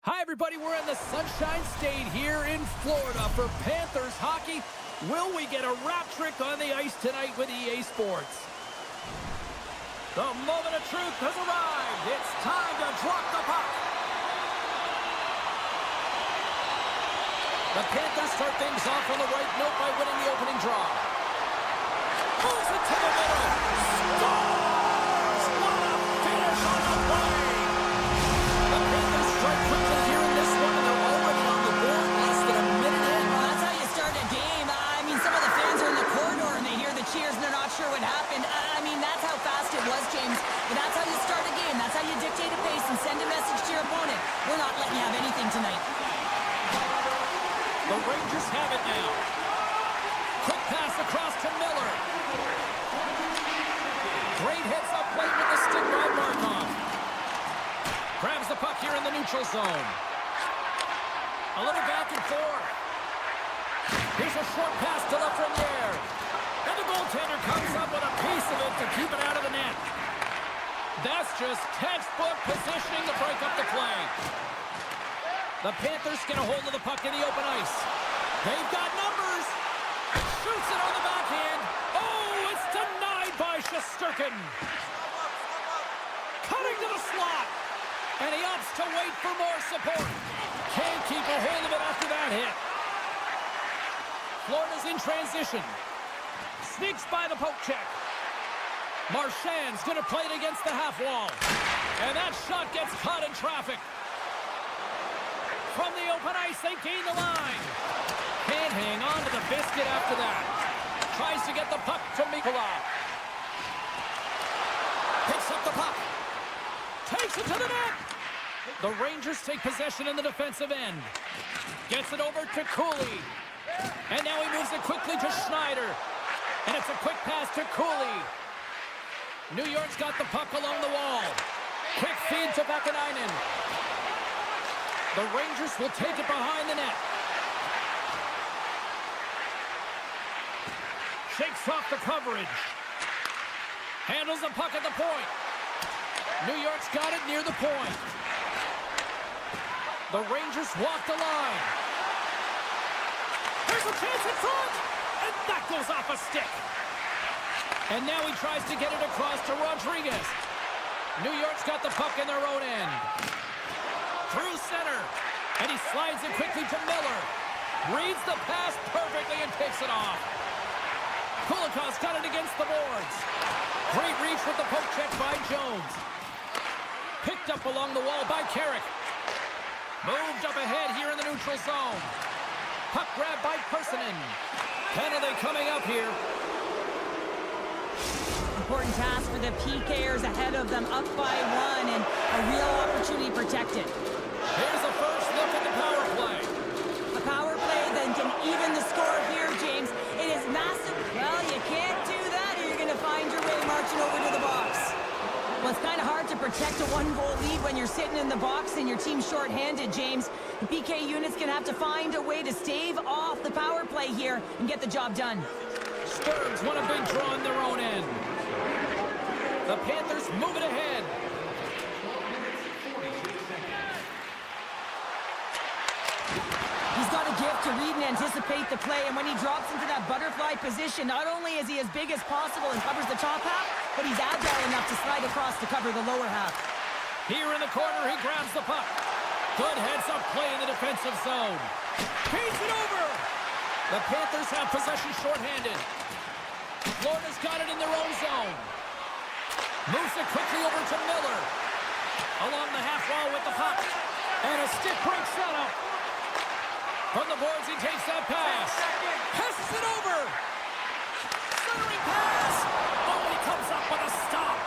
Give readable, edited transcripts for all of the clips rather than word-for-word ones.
Hi, everybody. We're in the Sunshine State here in Florida for Panthers hockey. Will we get a rap trick on the ice tonight with EA Sports? The moment of truth has arrived. It's time to drop the puck. The Panthers start things off on the right note by winning the opening draw. Moves it to the middle. Scores! What a finish on the play! The Panthers strike quickly here in this one, and they're already on the board less than a minute in. Well, that's how you start a game. I mean, some of the fans are in the corridor, and they hear the cheers, and they're not sure what happened. I mean, that's how fast it was, James. But that's how you start a game. That's how you dictate a pace and send a message to your opponent. We're not letting you have anything tonight. The Rangers have it now. Quick pass across to Miller. Great hits up late with the stick by Markov. Grabs the puck here in the neutral zone. A little back and forth. Here's a short pass to Lafreniere. And the goaltender comes up with a piece of it to keep it out of the net. That's just textbook positioning to break up the play. The Panthers get a hold of the puck in the open ice. They've got numbers. Shoots it on the backhand. Oh, it's denied by Shesterkin. Cutting to the slot. And he opts to wait for more support. Can't keep a hold of it after that hit. Florida's in transition. Sneaks by the poke check. Marchand's going to play it against the half wall. And that shot gets caught in traffic. From the open ice, they gain the line. Can't hang on to the biscuit after that. Tries to get the puck to Mikula. Picks up the puck. Takes it to the net. The Rangers take possession in the defensive end. Gets it over to Cooley. And now he moves it quickly to Schneider. And it's a quick pass to Cooley. New York's got the puck along the wall. Quick feed to Vakanainen. The Rangers will take it behind the net. Shakes off the coverage. Handles the puck at the point. New York's got it near the point. The Rangers walk the line. There's a chance in front! And that goes off a stick. And now he tries to get it across to Rodriguez. New York's got the puck in their own end. Through center. And he slides it quickly to Miller. Reads the pass perfectly and takes it off. Kulikov's got it against the boards. Great reach with the poke check by Jones. Picked up along the wall by Carrick. Moved up ahead here in the neutral zone. Puck grab by Krysin. Penalty coming up here. Important task for the PKers ahead of them, up by one, and a real opportunity protected. Here's a first look at the power play. A power play that can even the score here, James. It is massive. Well, you can't do that, or you're going to find your way marching over to the box. Well, it's kind of hard to protect a one-goal lead when you're sitting in the box and your team's shorthanded, James. The PK unit's going to have to find a way to stave off the power play here and get the job done. Spurs want a big draw on their own end. The Panthers move it ahead. He's got a gift to read and anticipate the play, and when he drops into that butterfly position, not only is he as big as possible and covers the top half, but he's agile enough to slide across to cover the lower half. Here in the corner, he grabs the puck. Good heads-up play in the defensive zone. Feeds it over. The Panthers have possession shorthanded. Florida's got it in their own zone. Moves it quickly over to Miller. Along the half wall with the puck. And a stick break setup. From the boards, he takes that pass. Passes it over. Centering pass. Oh, he comes up with a stop.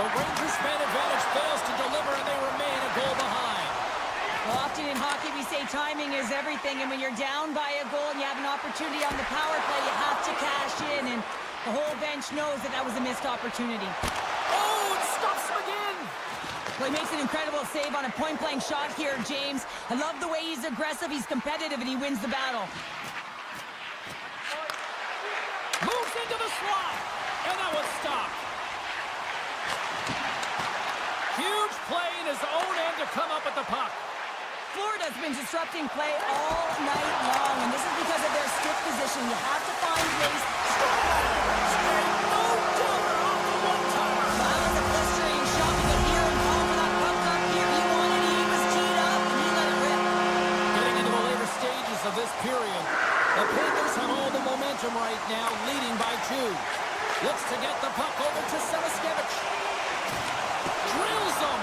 The Rangers' man advantage fails to deliver, and they remain a goal behind. Well, often in hockey, we say timing is everything, and when you're down by a goal and you have an opportunity on the power play, you have to cash in, and the whole bench knows that that was a missed opportunity. Oh, it stops him again. Well, he makes an incredible save on a point-blank shot here, James. I love the way he's aggressive, he's competitive, and he wins the battle. Moves into the slot, and that was stopped. Huge play in his own end to come up with the puck. Florida's been disrupting play all night long, and this is because of their stiff position. You have to find ways. No double off the one-timer. That was a blistering shot. You could hear him call for that puck up here. He wanted it. He was teed up, and he let it rip. Getting into the later stages of this period, the Panthers have all the momentum right now, leading by 2. Looks to get the puck over to Selaskevich. Drills him.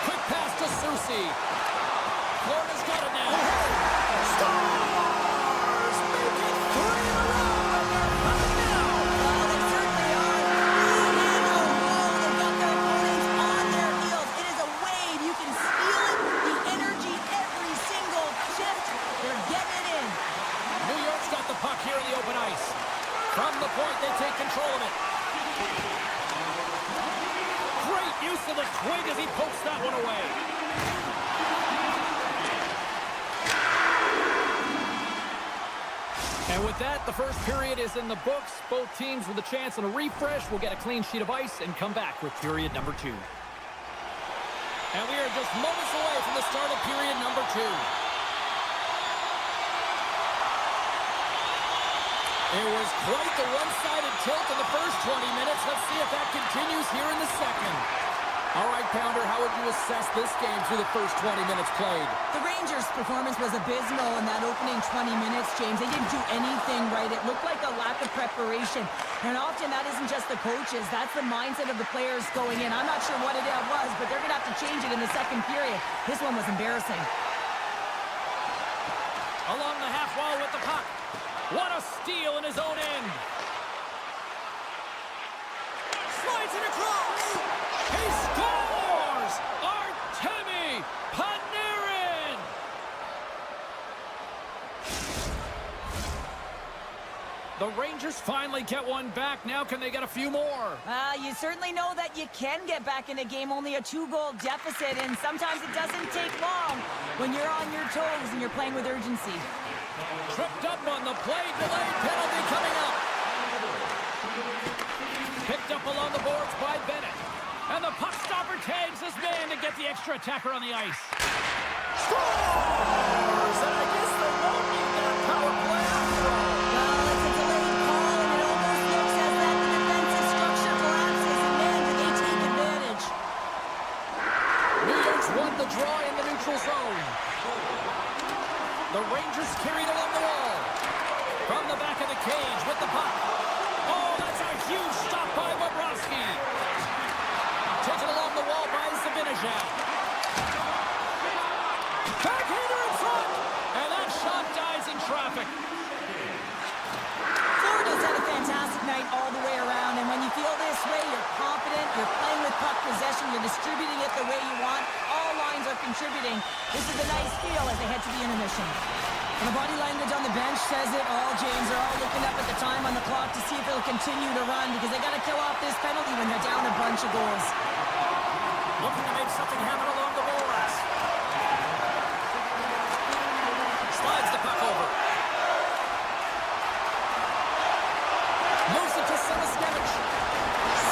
Quick pass to Susie. Florida's got it now. Stars make it 3 in a row, and they're coming now. Well, they certainly are. Lean in on the wall. They've got their opponents on their heels. It is a wave. You can feel it. The energy every single shift. They're getting it in. New York's got the puck here in the open ice. From the point, they take control of it. Great use of the twig as he pokes that one away. And with that, the first period is in the books. Both teams with a chance on a refresh will get a clean sheet of ice and come back with period number 2. And we are just moments away from the start of period number 2. It was quite the one-sided tilt in the first 20 minutes. Let's see if that continues here in the second. All right, Pounder, how would you assess this game through the first 20 minutes played? The Rangers' performance was abysmal in that opening 20 minutes, James. They didn't do anything right. It looked like a lack of preparation. And often that isn't just the coaches. That's the mindset of the players going in. I'm not sure what it was, but they're going to have to change it in the second period. This one was embarrassing. Along the half wall with the puck. What a steal in his own end. Slides it across. He scores! Artemi Panarin! The Rangers finally get one back. Now can they get a few more? You certainly know that you can get back in a game, only a 2-goal deficit, and sometimes it doesn't take long when you're on your toes and you're playing with urgency. Tripped up on the play, delayed penalty coming up. Picked up along the boards by Bennett. And the puck stopper tags his man to get the extra attacker on the ice. Scores! And I guess they won't need that power play after all. Well, it's a delayed call, and it almost looks as that the defensive structure collapses, and man, do they take advantage. New York's won the draw in the neutral zone. The Rangers carried along the wall. From the back of the cage with the puck. Oh, that's a huge stop by Bobrovsky. Taken along the wall by Zibanejad. Backhander in front. And that shot dies in traffic. Florida's had a fantastic night all the way around, and when you feel this way, you're confident, you're playing with puck possession, you're distributing it the way you want. All lines are contributing. This is a nice feel as they head to the intermission. And the body language on the bench says it all, James. They're all looking up at the time on the clock to see if they'll continue to run because they got to kill off this penalty when they're down a bunch of goals. Looking to make something happen along the boards. Slides the puck over. Moves it to Selaskevich.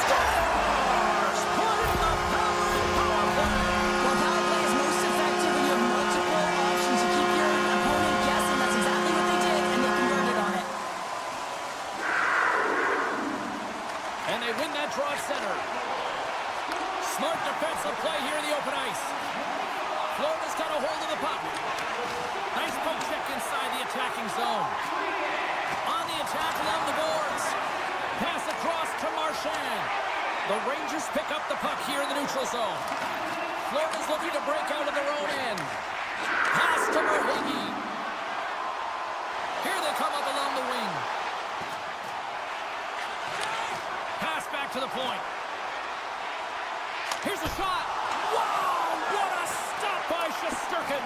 Scores! Putting the power in power play. Well, power play is most effective when you have multiple options to keep your opponent guessing. That's exactly what they did, and they converted on it. And they win that draw at center. Smart defensive play here in the open ice. Florida's got a hold of the puck. Nice poke check inside the attacking zone. On the attack along the boards. Pass across to Marchand. The Rangers pick up the puck here in the neutral zone. Florida's looking to break out of their own end. Pass to Merhige. Here they come up along the wing. Pass back to the point. Here's a shot. Wow, what a stop by Shesterkin.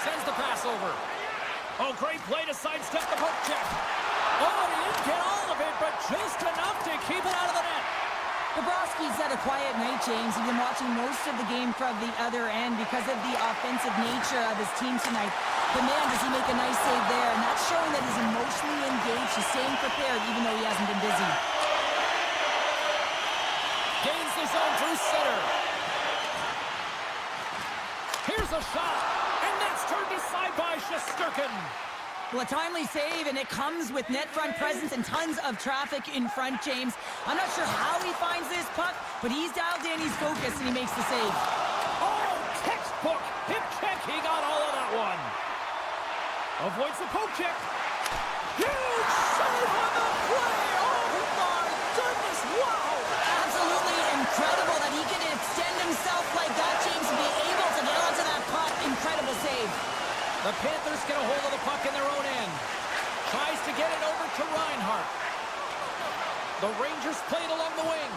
Sends the pass over. Oh, great play to sidestep the poke check. Oh, he didn't get all of it, but just enough to keep it out of the net. Bobrovsky's had a quiet night, James. He's been watching most of the game from the other end because of the offensive nature of his team tonight. But man, does he make a nice save there, and that's showing that he's emotionally engaged. He's staying prepared even though he hasn't been busy. Gains the zone through center. Here's a shot, and that's turned aside by Shesterkin. Well, a timely save, and it comes with net front presence and tons of traffic in front, James. I'm not sure how he finds this puck, but he's dialed in, he's focused, and he makes the save. Oh, textbook hip check. He got all of that one. Avoids the poke check. Huge save on the play. Oh, my goodness. Wow. Absolutely incredible that he can extend himself like that, James, and be able to get onto that puck. Incredible save. The Panthers get a hold of the puck in their own end. Tries to get it over to Reinhart. The Rangers play it along the wing.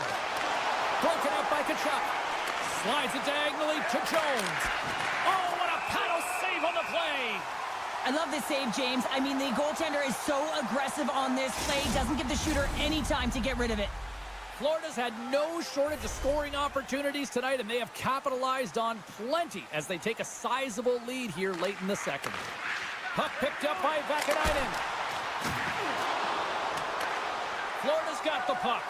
Broken up by Tkachuk. Slides it diagonally to Jones. Oh, what a paddle save on the play. I love this save, James. I mean, the goaltender is so aggressive on this play. Doesn't give the shooter any time to get rid of it. Florida's had no shortage of scoring opportunities tonight, and they have capitalized on plenty as they take a sizable lead here late in the second. Puck picked up by Vakanainen. Florida's got the puck.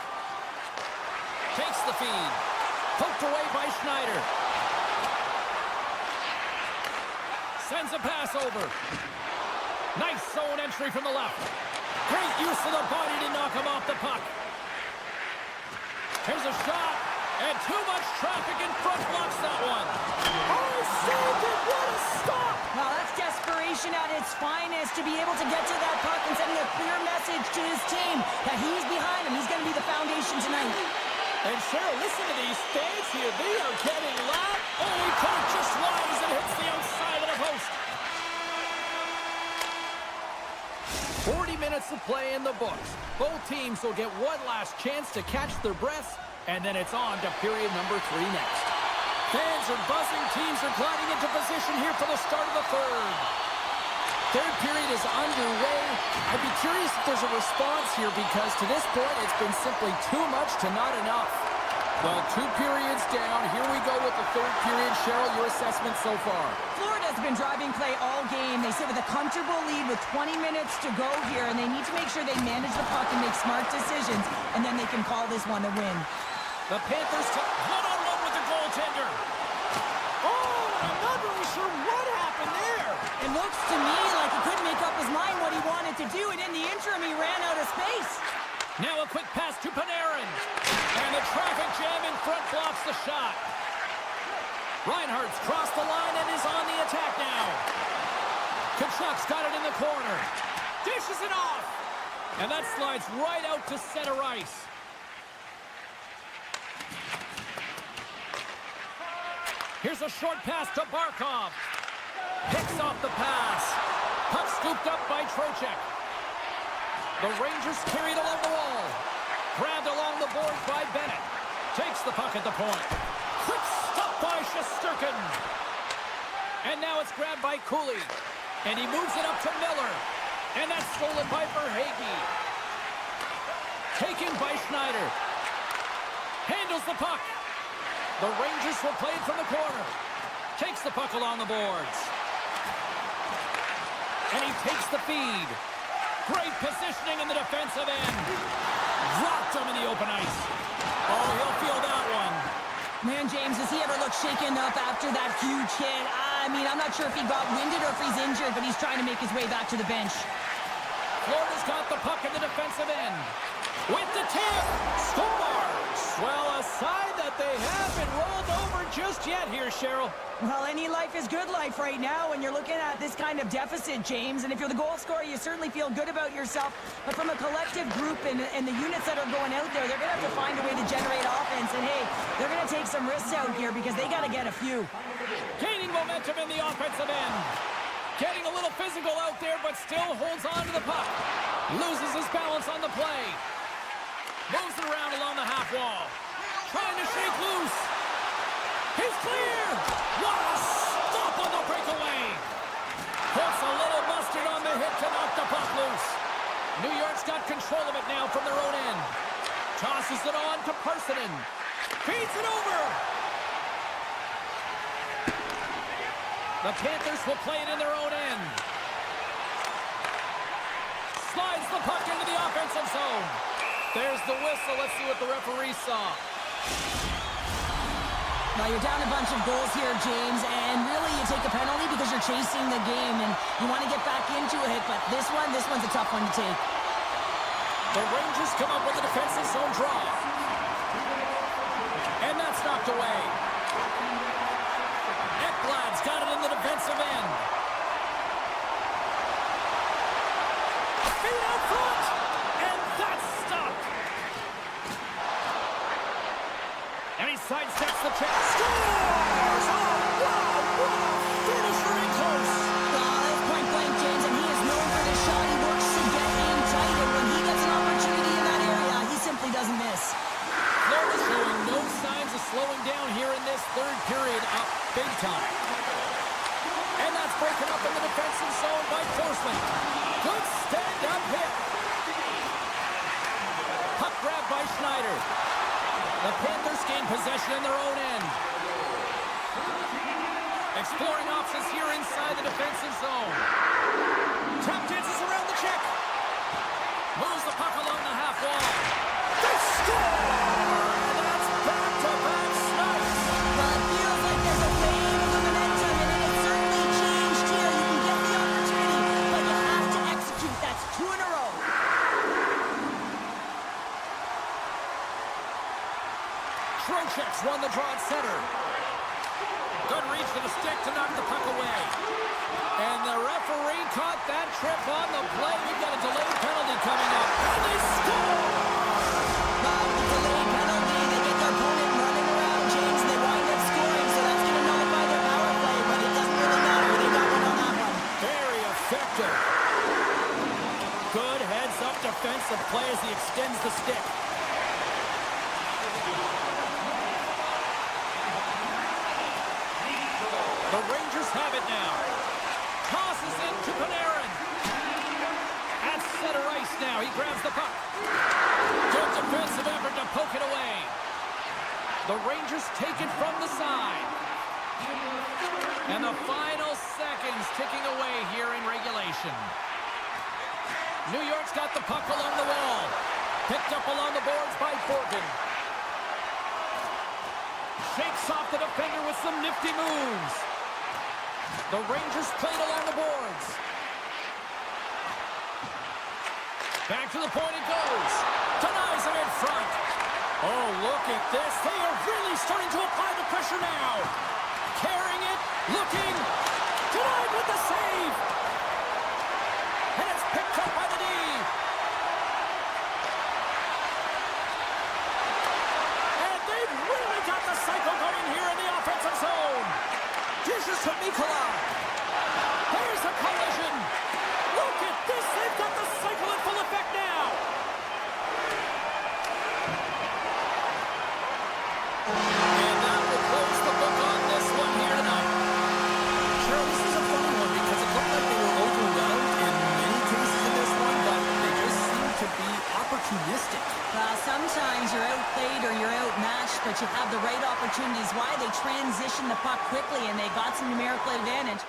Takes the feed. Poked away by Schneider. Sends a pass over. Nice zone entry from the left. Great use of the body to knock him off the puck. Here's a shot, and too much traffic in front blocks that one. Oh, saved it! What a stop! Well, that's desperation at its finest to be able to get to that puck and sending a clear message to his team that he's behind him. He's going to be the foundation tonight. And Cheryl, listen to these fans here. They are getting loud. Oh, he put it just wide as it hits the outside of the post. 40 minutes of play in the books. Both teams will get one last chance to catch their breaths, and then it's on to period number 3 next. Fans are buzzing. Teams are gliding into position here for the start of the third. Third period is underway. I'd be curious if there's a response here because to this point it's been simply too much to not enough. Well, 2 periods down. Here we go with the third period. Cheryl, your assessment so far? Florida's been driving play all game. They sit with a comfortable lead with 20 minutes to go here, and they need to make sure they manage the puck and make smart decisions, and then they can call this one a win. The Panthers one-on-one with the goaltender. Oh, I'm not really sure what happened there. It looks to me like he couldn't make up his mind what he wanted to do, and in the interim, he ran out of space. Now a quick pass to Panarin. And the traffic jam in front blocks the shot. Reinhart's crossed the line and is on the attack now. Tkachuk's got it in the corner. Dishes it off. And that slides right out to center ice. Here's a short pass to Barkov. Picks off the pass. Puck scooped up by Trocheck. The Rangers carried along the wall. Grabbed along the boards by Bennett. Takes the puck at the point. Quick stop by Shesterkin. And now it's grabbed by Cooley. And he moves it up to Miller. And that's stolen by Verhaeghe. Taken by Schneider. Handles the puck. The Rangers will play it from the corner. Takes the puck along the boards. And he takes the feed. Great positioning in the defensive end. Dropped him in the open ice. Oh, he'll feel that one. Man, James, does he ever look shaken up after that huge hit? I mean, I'm not sure if he got winded or if he's injured, but he's trying to make his way back to the bench. Florida's got the puck in the defensive end. With the tip. Scores. Well, a side that they haven't rolled over just yet here, Cheryl. Well, any life is good life right now when you're looking at this kind of deficit, James. And if you're the goal scorer, you certainly feel good about yourself. But from a collective group and the units that are going out there, they're going to have to find a way to generate offense. And, hey, they're going to take some risks out here because they got to get a few. Gaining momentum in the offensive end. Getting a little physical out there, but still holds on to the puck. Loses his balance on the play. Moves it around along the half wall. Trying to shake loose. He's clear. What a stop on the breakaway. Puts a little mustard on the hit to knock the puck loose. New York's got control of it now from their own end. Tosses it on to Parsonen. Feeds it over. The Panthers will play it in their own end. Slides the puck into the offensive zone. There's the whistle. Let's see what the referee saw. Well, you're down a bunch of goals here, James, and really you take a penalty because you're chasing the game and you want to get back into it, but this one's a tough one to take. The Rangers come up with a defensive zone draw. And that's knocked away. Ekblad's got it in the defensive end. Feet out front, and that's stopped. And he sidesteps the check. Scores! Oh, wow! Finisher in close. That's point blank, James, and he is known for this shot. He works to get in tight, and when he gets an opportunity in that area, he simply doesn't miss. Florida's showing no signs of slowing down here in this third period, up big time. And that's broken up in the defensive zone by Forsman. Good stand-up hit. Puck grab by Schneider. The Panthers gain possession in their own end. Exploring options here inside the defensive zone. Tap dances around the check. Moves the puck along the half wall. They score! And that's back-to-back snipes. Well, it feels like there's a wave of momentum, and it has certainly changed here. You can get the opportunity, but you have to execute. That's 2 in a row. Trocheck's won the draw at center. Good reach to the stick to knock the puck away. And the referee caught that trip on the play. We've got a delayed penalty coming up. And they score! The delayed penalty, they get their opponent running around, James, and they wind up scoring, so that's going to nullify their power play, but it doesn't really matter. They got one on that one. Very effective. Good heads-up defensive play as he extends the stick. The Rangers have it now. Tosses it to Panarin. At center ice now. He grabs the puck. Good defensive effort to poke it away. The Rangers take it from the side. And the final seconds ticking away here in regulation. New York's got the puck along the wall. Picked up along the boards by Fortin. Shakes off the defender with some nifty moves. The Rangers played along the boards. Back to the point it goes. Denies him in front. Oh, look at this. They are really starting to apply the pressure now. Carrying it, looking. Denied with the save. And it's picked up by the D. And they've really got the cycle going here in the offensive zone. Dishes to Mikkola. There's a collision. Look at this. They've got the cycle in full effect now. And that will close the book on this one here tonight. Sure, this is a fun one because it looked like they were overwhelmed in many cases in this one, but they just seem to be opportunistic. Sometimes you're outplayed or you're outmatched, but you have the right opportunities. Why they transition the puck quickly and they got some numerical advantage.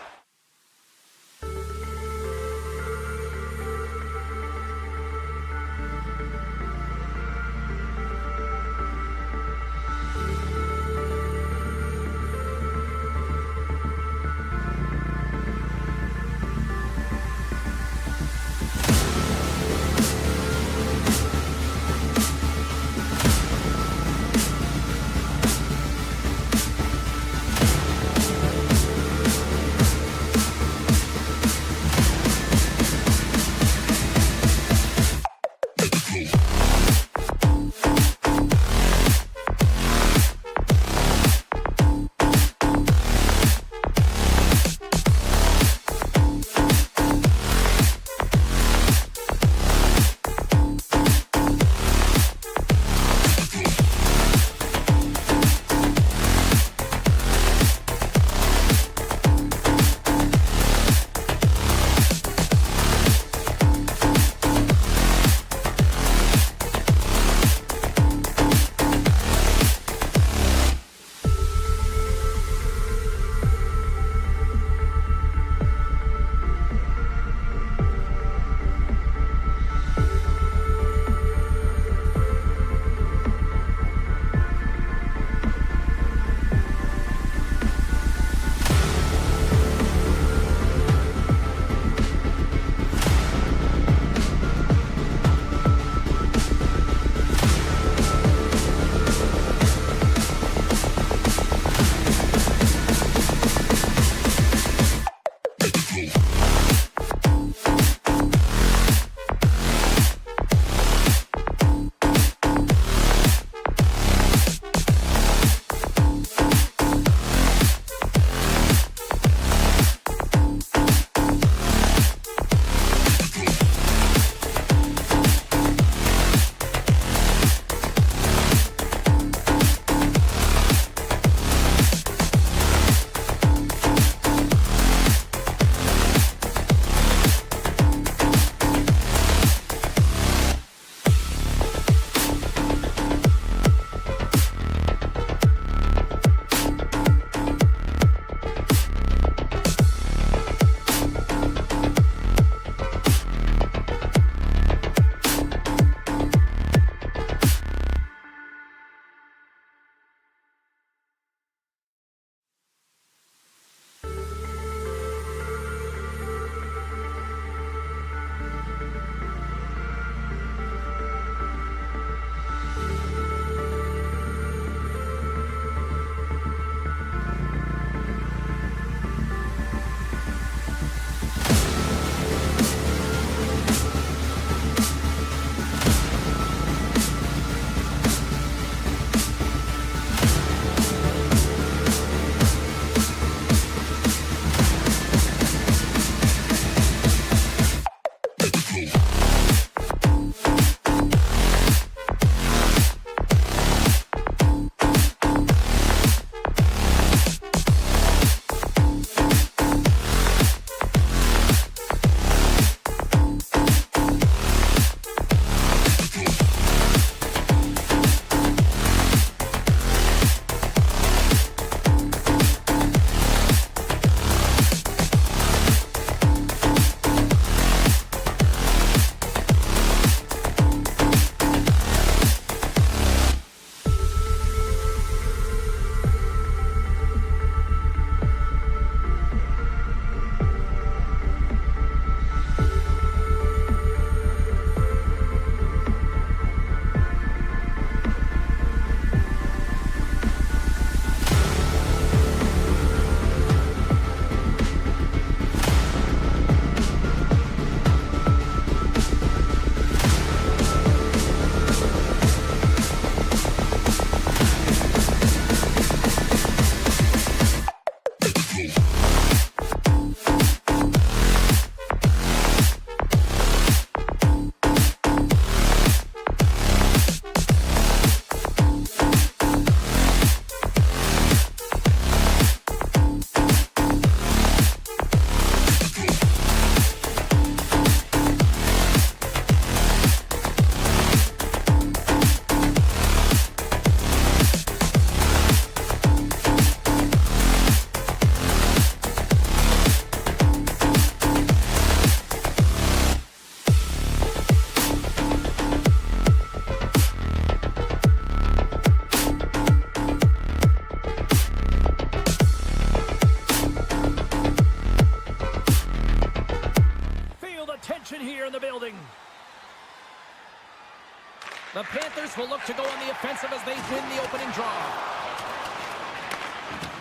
The Panthers will look to go on the offensive as they win the opening draw.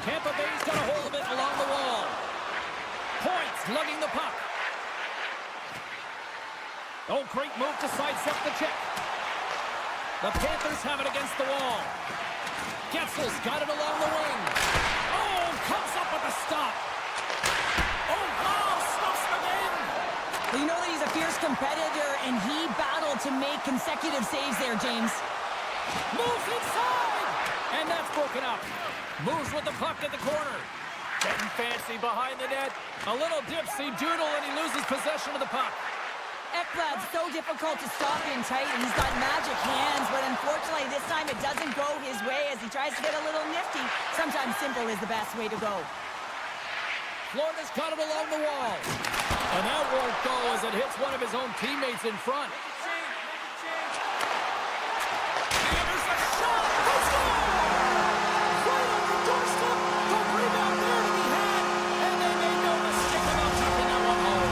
Tampa Bay's got a hold of it along the wall. Points lugging the puck. Oh, great move to sidestep the check. The Panthers have it against the wall. Getzel's got it along the wing. Oh, comes up with a stop. Oh, wow, stops the game. Well, you know that he's a fierce competitor, and he battled to make consecutive saves there, James. Moves inside. And that's broken up. Moves with the puck at the corner. Getting fancy behind the net. A little dipsy doodle, and he loses possession of the puck. Ekblad's so difficult to stop in tight, and he's got magic hands, but unfortunately this time it doesn't go his way as he tries to get a little nifty. Sometimes simple is the best way to go. Florida's got it along the wall. And that won't go as it hits one of his own teammates in front. There's a shot! He scores! Right on the doorstep! The rebound there to be had, and they made no mistake about tucking that one home.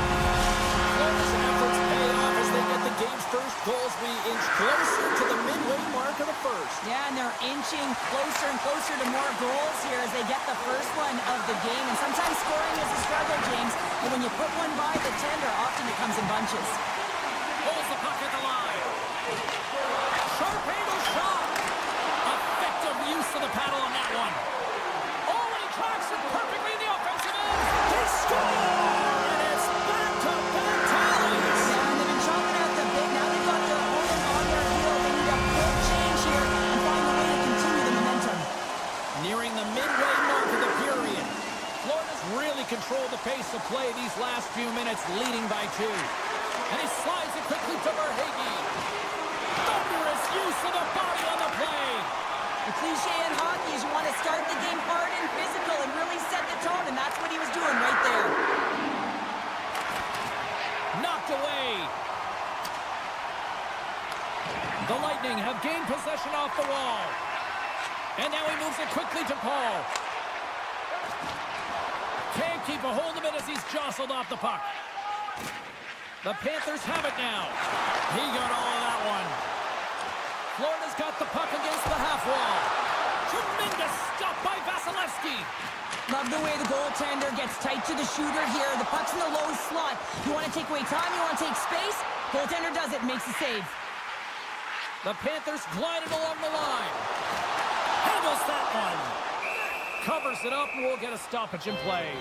Florida's efforts pay off as they get the game's first goals. We inch closer to the midway mark of the first. Yeah, and they're inching closer and closer to more goals here as they get the first one of the game. And sometimes scoring is a struggle, James. And when you put one by the tender, often it comes in bunches. Pulls the puck at the line. Sharp angle shot. Effective use of the paddle on that one. Oh, and he tracks it perfectly in the offensive end. He scores! And it's back-to-back tallies. Yeah, and they've been chopping out the bit. Now they've got their opponent on their heel. They need a quick change here and find a way to continue the momentum. Nearing the midway mark of the period. Florida's really controlled the pace of play these last few minutes, leading by 2. And he slides it quickly to Verhaeghe. Thunderous use of the body on the play. The cliche in hockey is you want to start the game hard and physical and really set the tone, and that's what he was doing right there. Knocked away. The Lightning have gained possession off the wall. And now he moves it quickly to Paul. Can't keep a hold of it as he's jostled off the puck. The Panthers have it now. He got all of that one. Florida's got the puck against the half wall. Tremendous stop by Vasilevsky. Love the way the goaltender gets tight to the shooter here. The puck's in the low slot. You want to take away time, you want to take space. Goaltender does it, makes the save. The Panthers glided along the line. Handles that one. Covers it up, and we'll get a stoppage in play.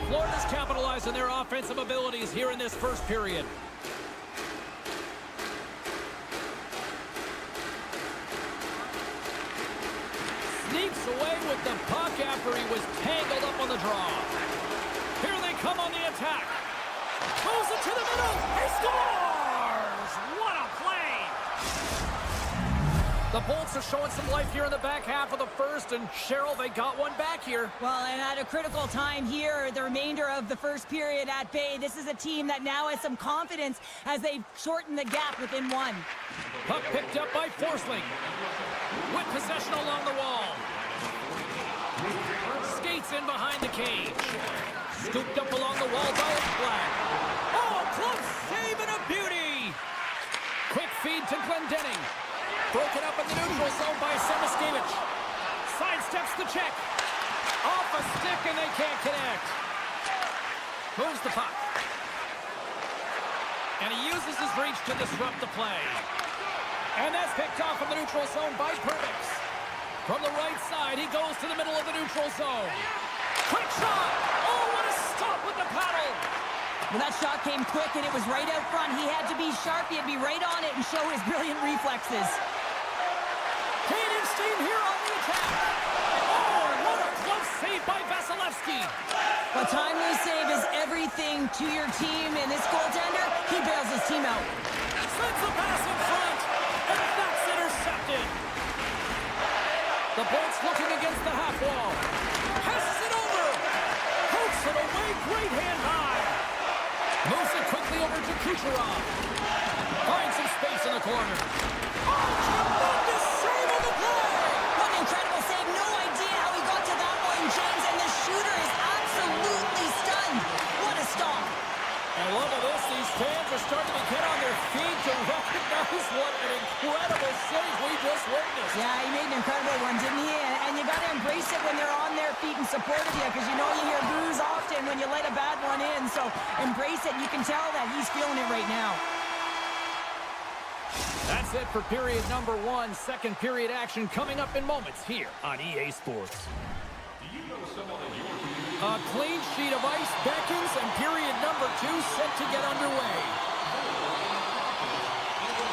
Florida's capitalized on their offensive abilities here in this first period. Sneaks away with the puck after he was tangled up on the draw. Here they come on the attack. Throws it to the middle. He scores! What a play! The Bolts are showing some life here in the back half of the first, and Cheryl, they got one back here. Well, and at a critical time here, the remainder of the first period at bay, this is a team that now has some confidence as they've shortened the gap within one. Puck picked up by Forsling. With possession along the wall. Skates in behind the cage. Scooped up along the wall by Ekblad. Oh, close save and a beauty! Quick feed to Glendening. Broken up in the neutral zone by Semiskevich. Sidesteps the check. Off a stick and they can't connect. Moves the puck. And he uses his reach to disrupt the play. And that's picked off from the neutral zone by Purvis. From the right side, he goes to the middle of the neutral zone. Quick shot! Oh, what a stop with the paddle! Well, that shot came quick and it was right out front. He had to be sharp, he had to be right on it and show his brilliant reflexes. Team here on the attack. Oh, what a close save by Vasilevsky. A timely save is everything to your team, and this goaltender, he bails his team out. Sends the pass in front, and that's intercepted. The Bolts looking against the half wall. Passes it over. Hooks it away, great hand high. Moves it quickly over to Kucherov. Finds some space in the corner. Oh, tremendous save on the play. What an incredible save. No idea how he got to that one, James, and the shooter is absolutely stunned. What a stop. And look at this. These fans what an incredible save we just witnessed. Yeah, he made an incredible one, didn't he? And you got to embrace it when they're on their feet in support of you, because you know you hear boos often when you let a bad one in. So embrace it. You can tell that he's feeling it right now. That's it for period number 1. Second period action coming up in moments here on EA Sports. A clean sheet of ice beckons, and period number 2 set to get underway.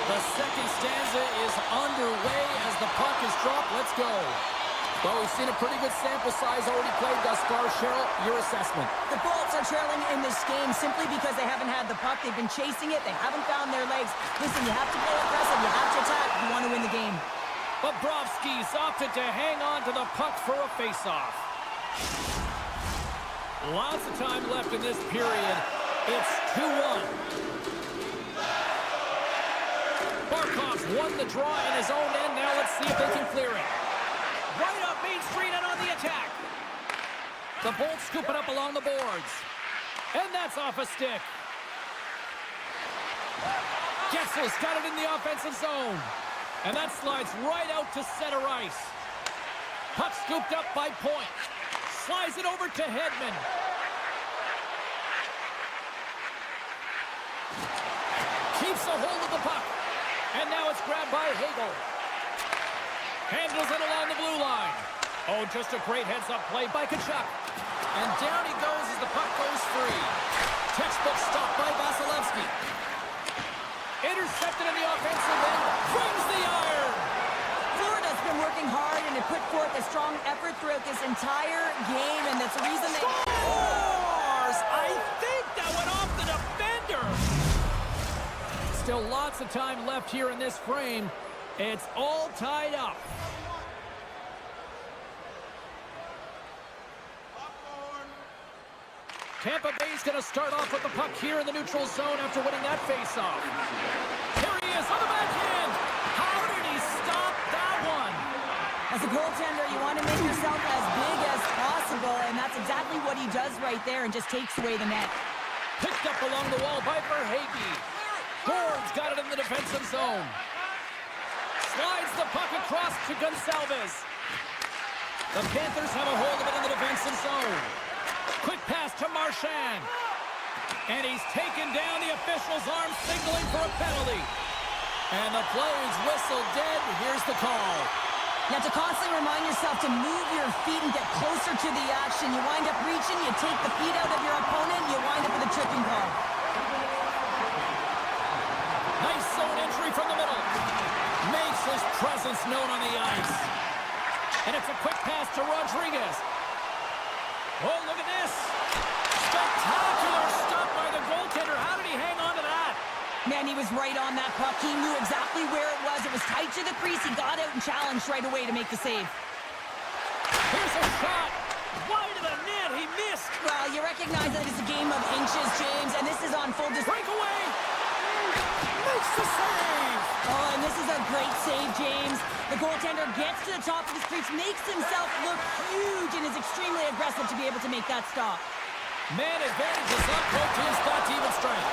The second stanza is underway as the puck is dropped. Let's go. Well, we've seen a pretty good sample size already played thus far. Cheryl, your assessment. The Bolts are trailing in this game simply because they haven't had the puck. They've been chasing it. They haven't found their legs. Listen, you have to play aggressive. You have to attack if you want to win the game. Bobrovsky's opted to hang on to the puck for a face-off. Lots of time left in this period. It's 2-1. Barkov's won the draw in his own end. Now let's see if they can clear it. Right up Main Street and on the attack. The Bolts scoop it up along the boards. And that's off a stick. Gessel's got it in the offensive zone. And that slides right out to center ice. Puck scooped up by Point. Slides it over to Hedman. Keeps a hold of the puck. And now it's grabbed by Hagel. Handles it along the blue line. Oh, just a great heads-up play by Tkachuk. And down he goes as the puck goes free. Textbook stop by Vasilevsky. Intercepted in the offensive end. Brings the iron. Florida's been working hard and have put forth a strong effort throughout this entire game, and that's the reason they... Scores! I think that went off the defender. Still lots of time left here in this frame. It's all tied up. Tampa Bay's going to start off with the puck here in the neutral zone after winning that faceoff. Here he is on the backhand. How did he stop that one? As a goaltender, you want to make yourself as big as possible, and that's exactly what he does right there and just takes away the net. Picked up along the wall by Verhaeghe. Gord's got it in the defensive zone. Slides the puck across to Gonçalves. The Panthers have a hold of it in the defensive zone. Quick pass to Marchand. And he's taken down. The official's arm signaling for a penalty. And the play's whistle dead. Here's the call. You have to constantly remind yourself to move your feet and get closer to the action. You wind up reaching, you take the feet out of your opponent, you wind up with a tripping call. Nice zone entry from the middle. Makes his presence known on the ice. And it's a quick pass to Rodriguez. Oh, look at this. Spectacular stop by the goaltender. How did he hang on to that? Man, he was right on that puck. He knew exactly where it was. It was tight to the crease. He got out and challenged right away to make the save. Here's a shot. Wide of the net. He missed. Well, you recognize that it's a game of inches, James, and this is on full display. Breakaway. Makes the save. Oh, and this is a great save, James. The goaltender gets to the top of his crease, makes himself look huge, and is extremely aggressive to be able to make that stop. Man advantage is up. Both teams thought to even strength.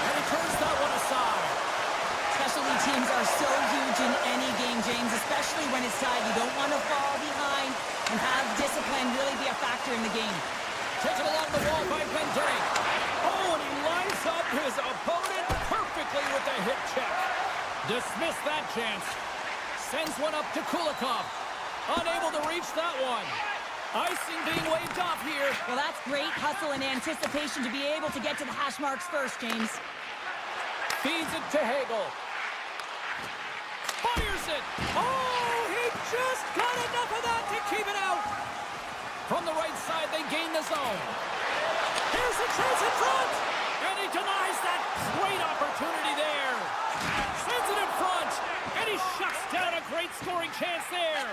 And he turns that one aside. Specialty teams are so huge in any game, James, especially when it's tied. You don't want to fall behind and have discipline really be a factor in the game. Taken along the wall by Glendening. Oh, and he lines up his opponent perfectly with the hip check. Dismissed that chance. Sends one up to Kulikov. Unable to reach that one. Icing being waved off here. Well, that's great hustle and anticipation to be able to get to the hash marks first, James. Feeds it to Hagel. Fires it. Oh, he just got enough of that to keep it out. From the right side, they gain the zone. Here's the chance in front. And he denies that great opportunity there. Sends it in front. And he shuts down a great scoring chance there.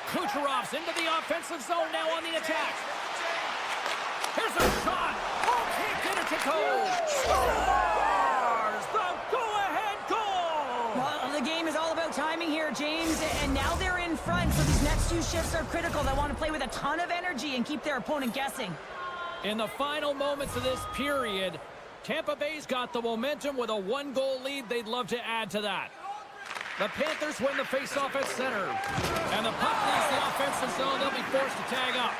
Kucherov's into the offensive zone now on the attack. Here's a shot. Oh, can't get it to go. Scores the go-ahead goal. Well, the game is all about timing here, James, and now they're in front, so these next two shifts are critical. They want to play with a ton of energy and keep their opponent guessing. In the final moments of this period, Tampa Bay's got the momentum with a one-goal lead. They'd love to add to that. The Panthers win the face-off at center. And the puck leaves the offensive zone. They'll be forced to tag up.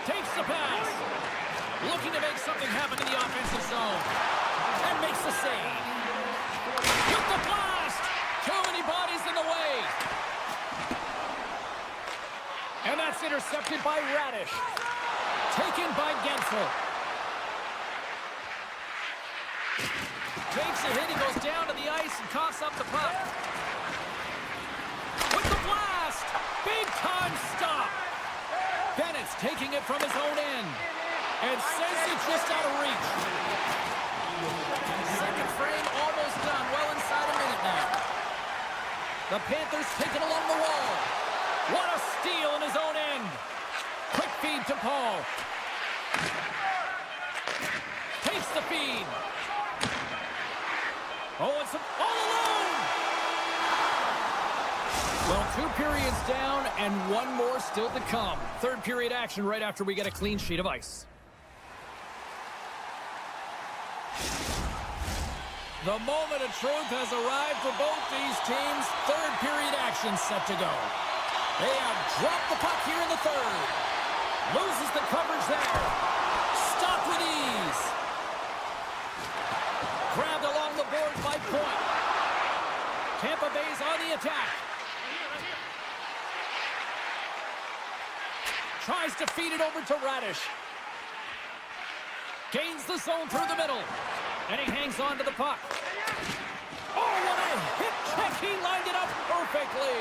Takes the pass. Looking to make something happen in the offensive zone. And makes the save. With the blast. Too many bodies in the way. And that's intercepted by Radish. Taken by Gensel. Takes a hit. He goes down to the ice and coughs up the puck. With the blast. Big time stop. Bennett's taking it from his own end. And sends it just out of reach. Second frame almost done. Well inside a minute now. The Panthers take it along the wall. What a steal in his own end. Quick feed to Paul. Takes the feed. Oh, it's all alone. Well, 2 periods down and 1 more still to come. Third period action right after we get a clean sheet of ice. The moment of truth has arrived for both these teams. Third period action set to go. They have dropped the puck here in the third. Loses the coverage there. Stop with ease. Grabbed along the boards by Point. Tampa Bay's on the attack. Tries to feed it over to Radish. Gains the zone through the middle. And he hangs on to the puck. Oh, what a hit check. He lined it up perfectly.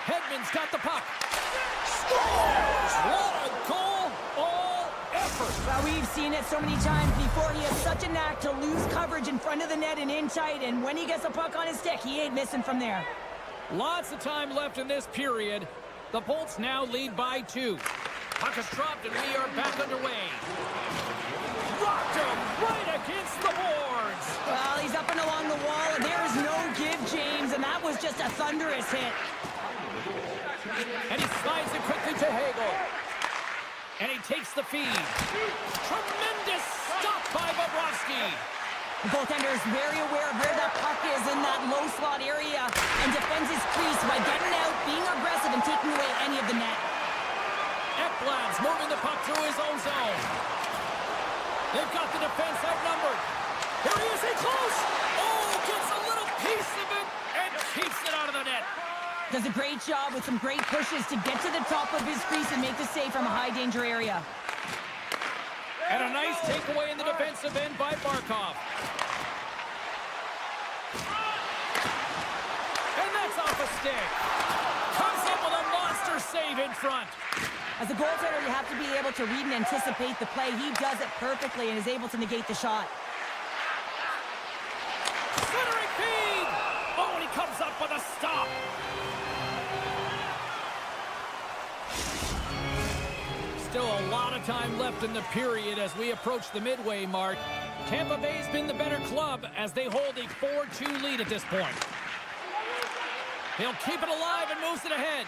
Hedman's got the puck. Scores! What a goal! All effort. Well, we've seen it so many times before. He has such a knack to lose coverage in front of the net and in tight. And when he gets a puck on his stick, he ain't missing from there. Lots of time left in this period. The Bolts now lead by 2. Puck is dropped and we are back underway. Rocked him right against the boards. Well, he's up and along the wall, and there is no give, James, and that was just a thunderous hit. And he slides it quickly to Hagel. And he takes the feed. Tremendous stop by Bobrovsky. The goaltender is very aware of where that puck is in that low slot area and defends his crease by getting out, being aggressive, and taking away any of the net. Ekblad's moving the puck through his own zone. They've got the defense outnumbered. Here he is, in close. Oh, gets a little piece of it and keeps it out of the net. Does a great job with some great pushes to get to the top of his crease and make the save from a high-danger area. And a nice takeaway in the defensive end by Barkov. And that's off a stick. Comes up with a monster save in front. As a goaltender, you have to be able to read and anticipate the play. He does it perfectly and is able to negate the shot. Centering feed! Oh, and he comes up with a stop. Still a lot of time left in the period as we approach the midway mark. Tampa Bay's been the better club as they hold a 4-2 lead at this point. He'll keep it alive and moves it ahead.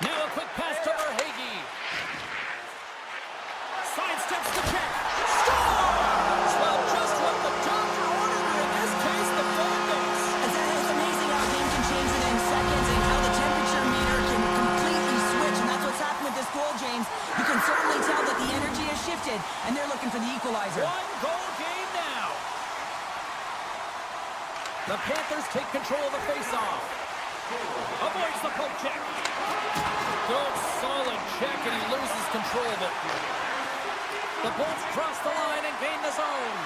Now a quick pass to Verhaeghe. Sidesteps the check. Scores! Well, just what the doctor ordered, in this case, the fan base. It's amazing how a game can change within seconds and how the temperature meter can completely switch, and that's what's happened with this goal, James. You can certainly tell that the energy has shifted, and they're looking for the equalizer. 1-goal game now. The Panthers take control of the faceoff. Avoids the poke check. Good, solid check, and he loses control of it. The Bolts cross the line and gain the zone.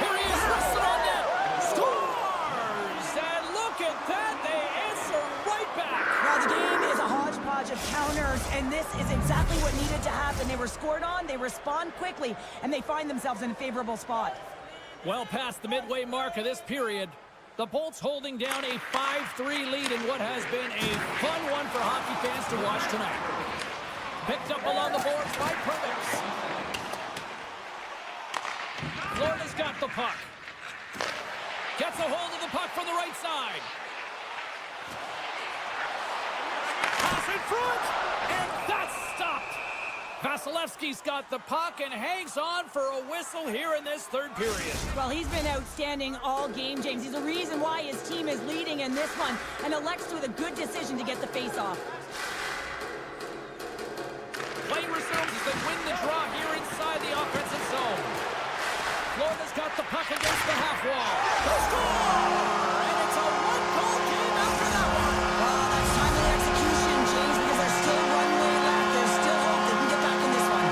Here he is, wrestling on net. Scores! And look at that, they answer right back. Well, the game is a hodgepodge of counters, and this is exactly what needed to happen. They were scored on, they respond quickly, and they find themselves in a favorable spot. Well past the midway mark of this period, the Bolts holding down a 5-3 lead in what has been a fun one for hockey fans to watch tonight. Picked up along the boards by Pervix. Florida's got the puck. Gets a hold of the puck from the right side. Pass in front, and that's stopped. Vasilevsky's got the puck and hangs on for a whistle here in this third period. Well, he's been outstanding all game, James. He's the reason why his team is leading in this one, and elects with a good decision to get the face-off. Play resumes as they win the draw here inside the offensive zone. Florida's got the puck against the half wall. They score! And it's a one-goal game after that one. Well, that's timely execution, James, because there's still one way left. There's still hope they can get back in this one.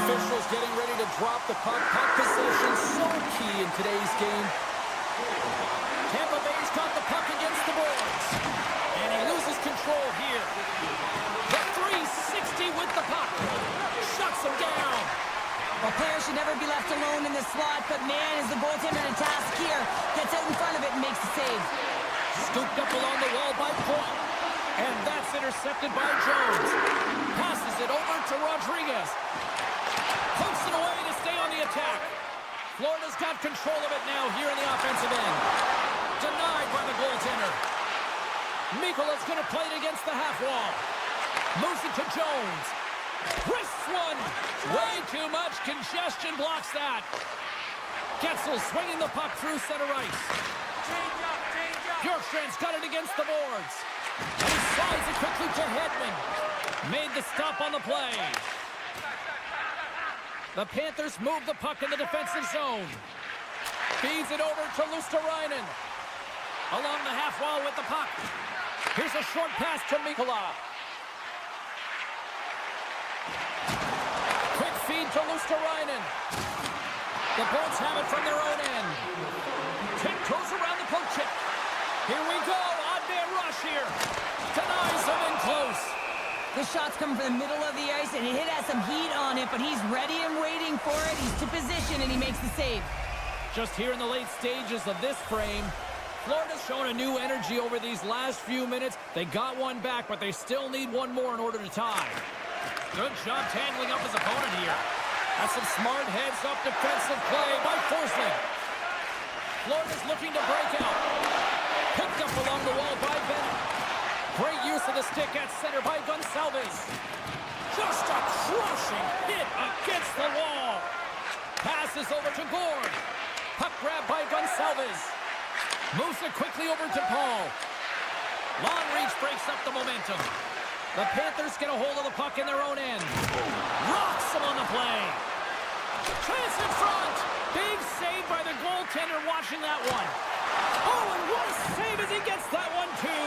Officials getting ready to drop the puck. Puck possession so key in today's game. Tampa Bay's got the puck against the boards. And he loses control here. The 360 with the puck. Shuts him down. Well, players should never be left alone in the slot, but man, is the goaltender in a task here. Gets out in front of it and makes the save. Scooped up along the wall by Paul. And that's intercepted by Jones. Passes it over to Rodriguez. Pokes it away to stay on the attack. Florida's got control of it now here in the offensive end. Denied by the goaltender. Mikola's going to play it against the half wall. Moves it to Jones. Wrists one. Way too much congestion blocks that. Getzel swinging the puck through center ice. Bjorkstrand's got it against the boards. And he slides it quickly to Hedman. Made the stop on the play. The Panthers move the puck in the defensive zone. Feeds it over to Luosterainen. Along the half wall with the puck. Here's a short pass to Mikkola. Quick feed to Luosterainen. The Bolts have it from their own end. Tiptoes around the poke check. Here we go. Odd man rush here. Denies them in close. This shot's coming from the middle of the ice, and it has some heat on it, but he's ready and waiting for it. He's to position, and he makes the save. Just here in the late stages of this frame, Florida's shown a new energy over these last few minutes. They got one back, but they still need one more in order to tie. Good job tangling up his opponent here. That's some smart heads-up defensive play by Forsling. Florida's looking to break out. Picked up along the wall by Bennett. Great use of the stick at center by Gonsalves. Just a crushing hit against the wall. Passes over to Gord. Puck grab by Gonsalves. Moves it quickly over to Paul. Long reach breaks up the momentum. The Panthers get a hold of the puck in their own end. Rocks them on the play. Chance in front. Big save by the goaltender watching that one. Oh, and what a save as he gets that one too.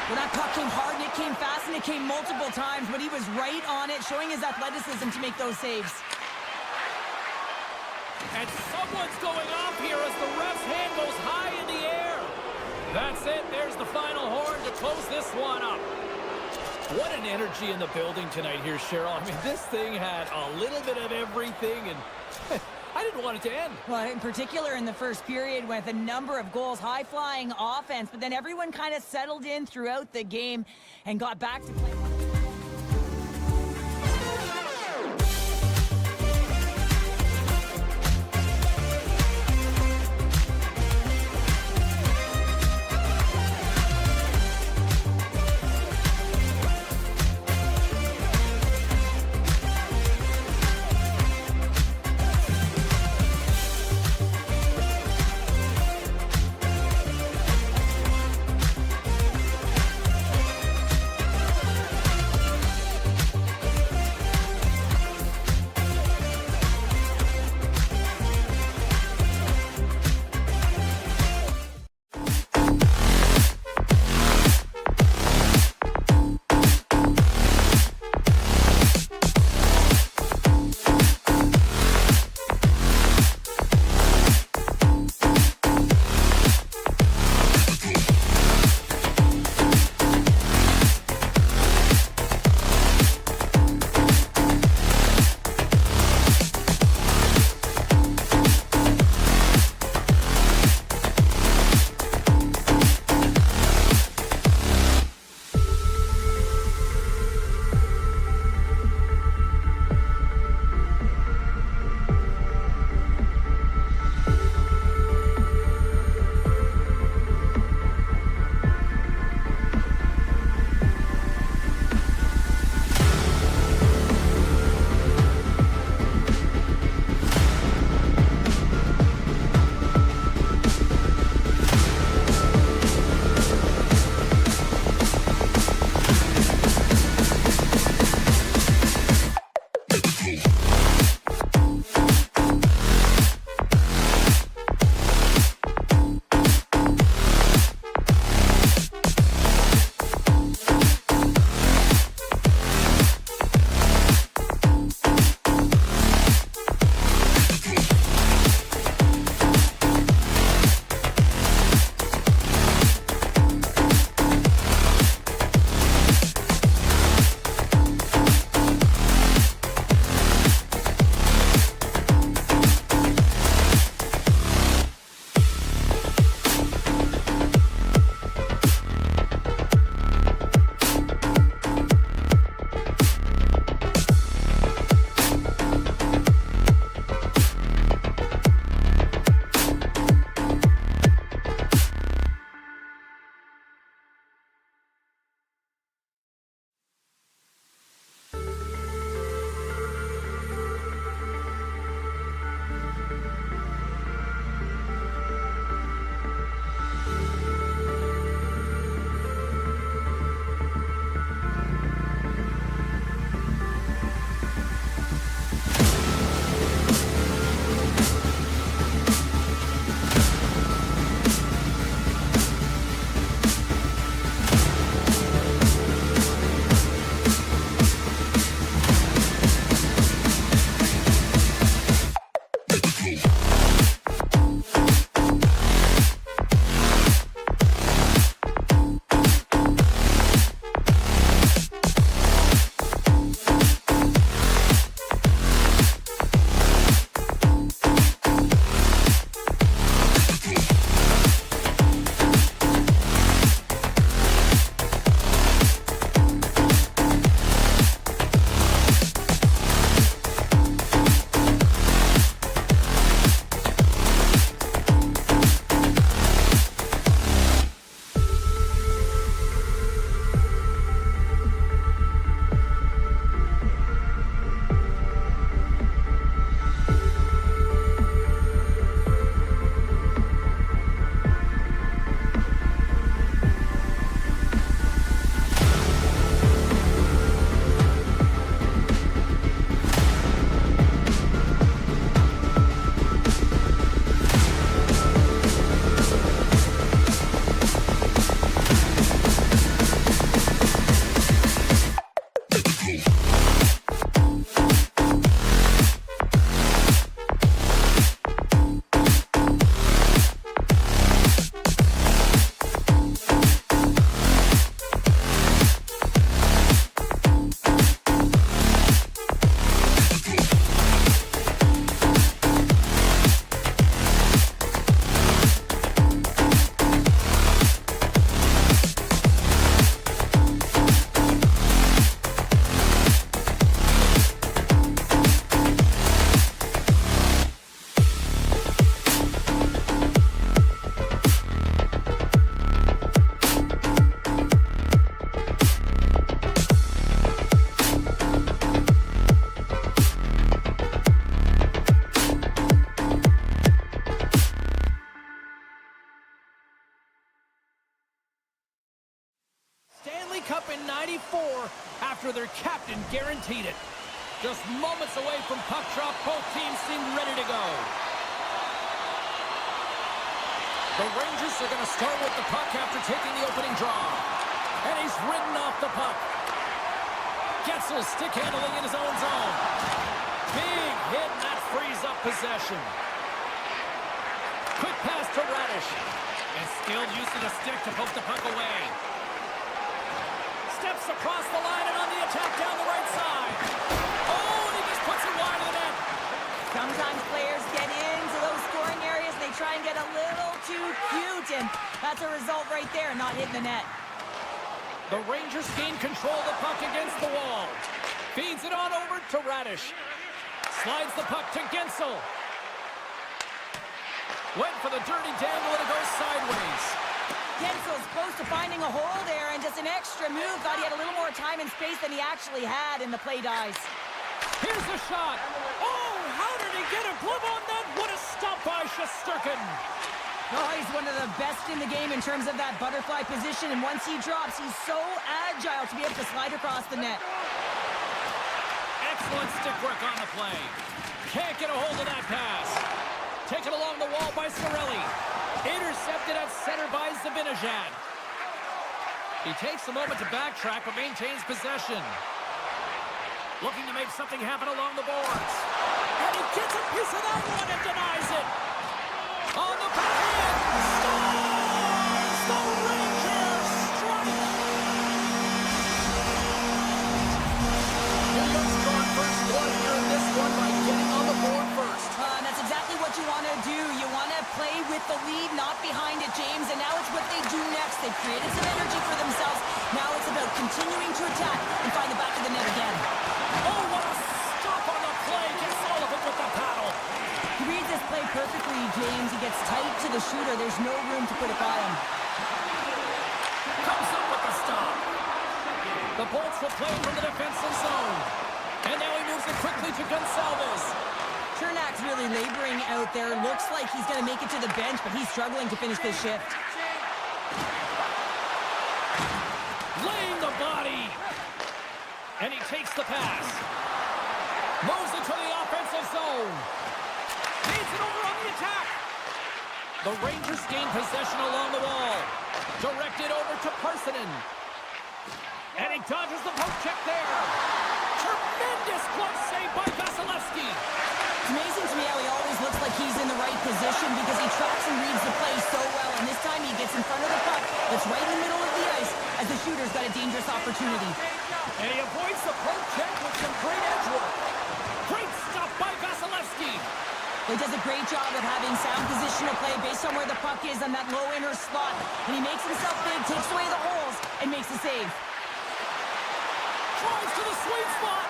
Well, that puck came hard, and it came fast, and it came multiple times, but he was right on it, showing his athleticism to make those saves. And someone's going off here as the ref's hand goes high in the air. That's it. There's the final horn to close this one up. What an energy in the building tonight here, Cheryl. I mean, this thing had a little bit of everything, and I didn't want it to end. Well, in particular in the first period with a number of goals, high-flying offense, but then everyone kind of settled in throughout the game and got back to play. 24 after their captain guaranteed it. Just moments away from puck drop, both teams seem ready to go. The Rangers are going to start with the puck after taking the opening draw. And he's ridden off the puck. Getzel stick handling in his own zone. Big hit, and that frees up possession. Quick pass to Radish. And skilled use of the stick to poke the puck away. Steps across the line and on the attack down the right side. Oh, and he just puts it wide of the net. Sometimes players get into those scoring areas and they try and get a little too cute, and that's a result right there, not hitting the net. The Rangers gain control of the puck against the wall. Feeds it on over to Radish. Slides the puck to Getzel. Went for the dirty dangle and it goes sideways. Getzel's close to finding a hole there, and just an extra move. Thought he had a little more time and space than he actually had, and the play dies. Here's the shot. Oh, how did he get a glove on that? What a stop by Shesterkin. Oh, he's one of the best in the game in terms of that butterfly position, and once he drops, he's so agile to be able to slide across the net. Excellent stick work on the play. Can't get a hold of that pass. Taken along the wall by Cirelli. Intercepted at center by Zibanejad. He takes a moment to backtrack but maintains possession. Looking to make something happen along the boards. And he gets a piece of that one and denies it. On the backhand. Scores! The Rangers strike! New York's drawn first blood here in this one by getting on the board first. And that's exactly what you want to do. You want to play with the lead, not behind it, James. And now it's what they do next. They've created some energy for themselves. Now it's about continuing to attack and find the back of the net again. Oh, what a stop on the play. Gets all of it with the paddle. He reads this play perfectly, James. He gets tight to the shooter. There's no room to put it by him. Comes up with the stop. The Bolts will play from the defensive zone. And now he moves it quickly to Gonsalves. Chernak's really laboring out there. Looks like he's going to make it to the bench, but he's struggling to finish this shift. Laying the body. And he takes the pass. Moves it to the offensive zone. Feeds it over on the attack. The Rangers gain possession along the wall. Directed over to Parsonen. And he dodges the poke check there. Tremendous glove save by Vasilevsky. It's amazing to me how he always looks like he's in the right position because he tracks and reads the play so well. And this time he gets in front of the puck that's right in the middle of the ice as the shooter's got a dangerous opportunity. And he avoids the poke check with some great edge work. Great stop by Vasilevsky. He does a great job of having sound positional play based on where the puck is on that low inner slot. And he makes himself big, takes away the holes, and makes the save. Tries to the sweet spot.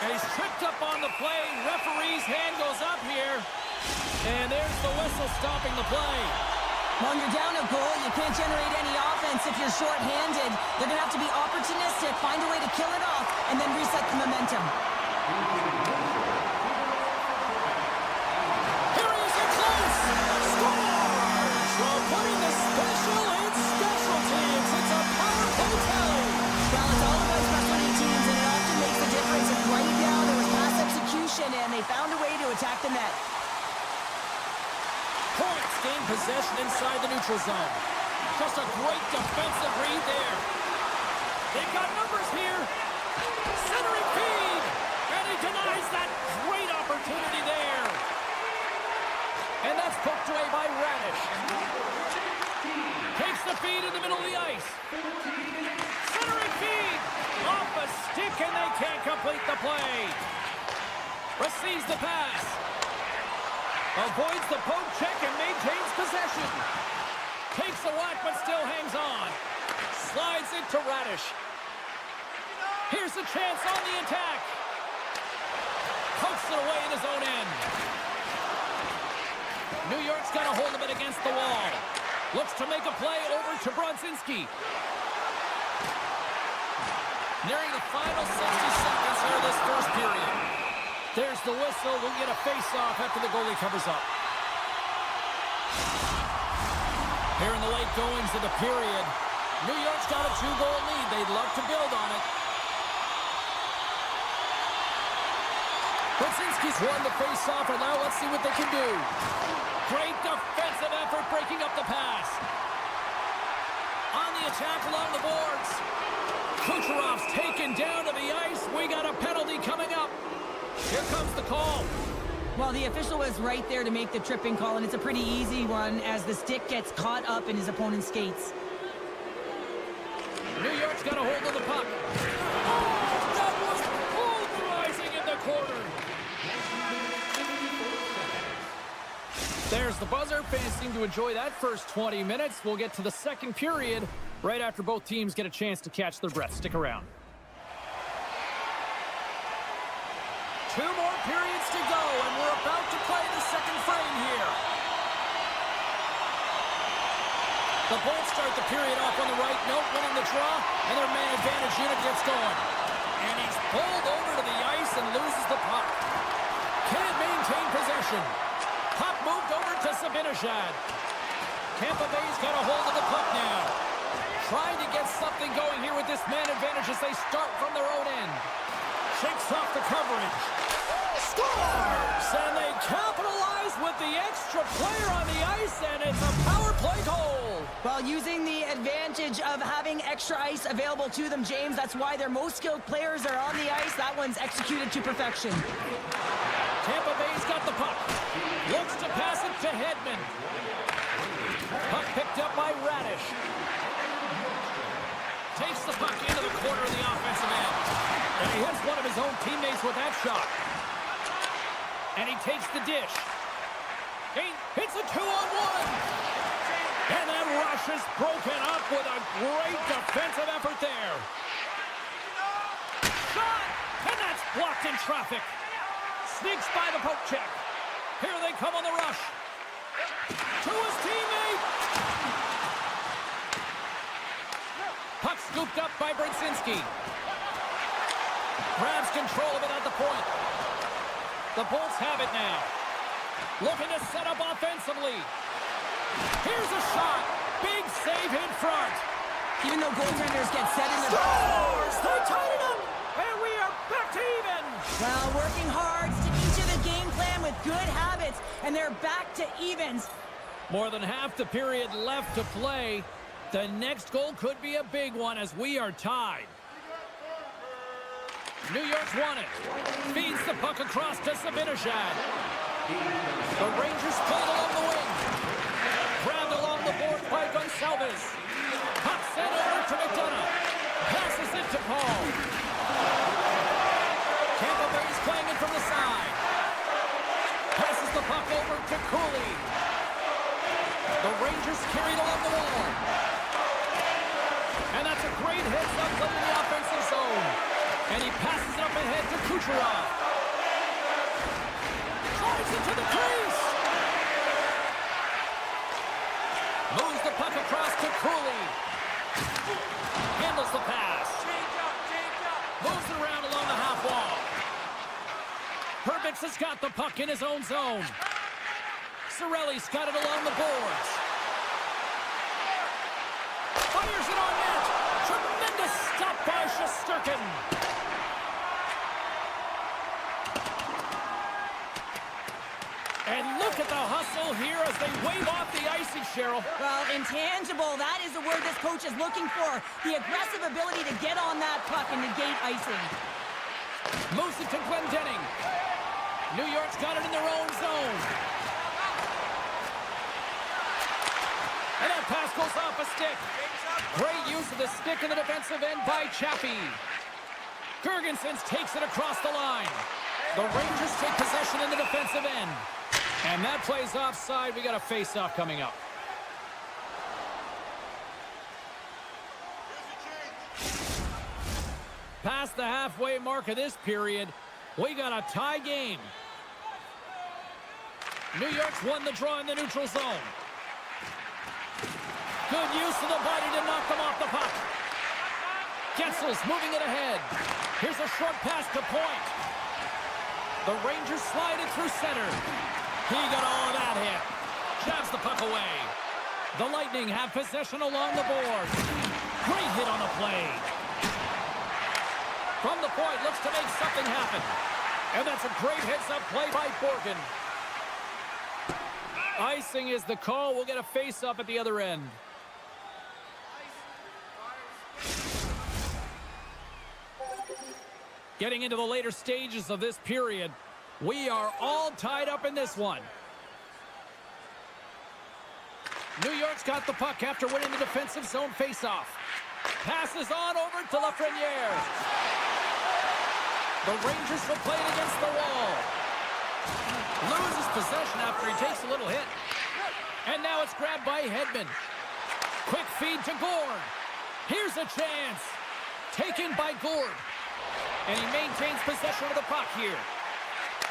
And he's tripped up on the play. Referee's hand goes up here. And there's the whistle stopping the play. When you're down a goal, you can't generate any offense if you're short-handed. They're going to have to be opportunistic, find a way to kill it off, and then reset the momentum. Here he is in close. Scores! Well, putting the special in special teams. It's a power play tally. Well, it's all about special teams, and it often makes a difference. If right down, there was pass execution, and they found a way to attack the net. Points gain possession inside the neutral zone. Just a great defensive read there. They've got numbers here. Centering feed. And he denies that great opportunity there. And that's poked away by Radish. Takes the feed in the middle of the ice. Centering feed. Off a stick and they can't complete the play. Receives the pass. Avoids the poke check and maintains possession. Takes the whack but still hangs on. Slides it to Radish. Here's a chance on the attack. Pokes it away in his own end. New York's got a hold of it against the wall. Looks to make a play over to Brodzinski. Nearing the final 60 seconds here of this first period. There's the whistle. We'll get a face-off after the goalie covers up. Here in the late goings of the period, New York's got a 2-goal lead. They'd love to build on it. Krysinski's won the face-off, and now let's see what they can do. Great defensive effort breaking up the pass. On the attack along the boards. Kucherov's taken down to the ice. We got a penalty coming up. Here comes the call. Well, the official was right there to make the tripping call, and it's a pretty easy one as the stick gets caught up in his opponent's skates. New York's got a hold of the puck. Oh, that was pulverizing in the corner. There's the buzzer. Fans seem to enjoy that first 20 minutes. We'll get to the second period right after both teams get a chance to catch their breath. Stick around. 2 more periods to go, and we're about to play the second frame here. The Bolts start the period off on the right note, winning the draw, and their man advantage unit gets going. And he's pulled over to the ice and loses the puck. Can't maintain possession. Puck moved over to Zibanejad. Tampa Bay's got a hold of the puck now. Trying to get something going here with this man advantage as they start from their own end. Shakes off the coverage. Scores! And they capitalize with the extra player on the ice, and it's a power play goal. Well, using the advantage of having extra ice available to them, James, that's why their most skilled players are on the ice. That one's executed to perfection. Tampa Bay's got the puck. Looks to pass it to Hedman. Puck picked up by Radish. Takes the puck into the corner of the offensive end. And he hits one of his own teammates with that shot. And he takes the dish. He hits a 2-on-1. And that rush is broken up with a great defensive effort there. Shot! And that's blocked in traffic. Sneaks by the poke check. Here they come on the rush. To his teammate. Puck scooped up by Brzezinski. Grabs control of it at the point. The Bolts have it now. Looking to set up offensively. Here's a shot. Big save in front. Even though goaltenders get set in the... Scores! They tied it up! And we are back to even! Well, working hard, sticking to the game plan with good habits, and they're back to evens. More than half the period left to play. The next goal could be a big one as we are tied. New York's won it. Feeds the puck across to Zibanejad. The Rangers play it along the wing. Grabbed along the board by Gonçalves. Puck sent over to McDonough. Passes it to Paul. Tampa Bay's playing it from the side. Passes the puck over to Cooley. The Rangers carried along the wall. And that's a great hit up in the offensive zone. And he passes it up ahead to Kucherov. Drives it to the crease. Moves the puck across to Cooley. Handles the pass. Moves it around along the half wall. Herbix has got the puck in his own zone. Cirelli's got it along the boards. Fires it on net. Tremendous stop by Shesterkin. And look at the hustle here as they wave off the icing, Cheryl. Well, intangible, that is the word this coach is looking for. The aggressive ability to get on that puck and negate icing. Moves it to Glendening. New York's got it in their own zone. And that pass goes off a stick. Great use of the stick in the defensive end by Chappie. Girgensons takes it across the line. The Rangers take possession in the defensive end. And that plays offside. We got a face-off coming up. Past the halfway mark of this period, we got a tie game. New York's won the draw in the neutral zone. Good use of the body to knock them off the puck. Getzel's moving it ahead. Here's a short pass to point. The Rangers slide it through center. He got all of that hit. Jabs the puck away. The Lightning have possession along the board. Great hit on the play. From the point, looks to make something happen. And that's a great heads-up play by Borgen. Icing is the call. We'll get a face-up at the other end. Getting into the later stages of this period, we are all tied up in this one. New York's got the puck after winning the defensive zone face-off. Passes on over to Lafreniere. The Rangers will play it against the wall. Loses possession after he takes a little hit. And now it's grabbed by Hedman. Quick feed to Gord. Here's a chance. Taken by Gord. And he maintains possession of the puck here.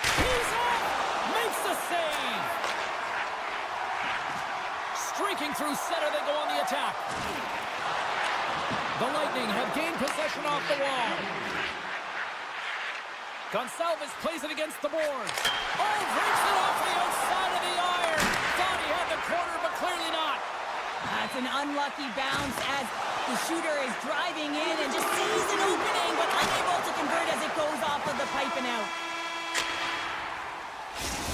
He's off! Makes the save! Streaking through center, they go on the attack. The Lightning have gained possession off the wall. Gonçalves plays it against the boards. Oh, breaks it off the outside of the iron. Thought he had the corner, but clearly not. That's an unlucky bounce as the shooter is driving in and just sees an opening, but unable to convert as it goes off of the pipe and out.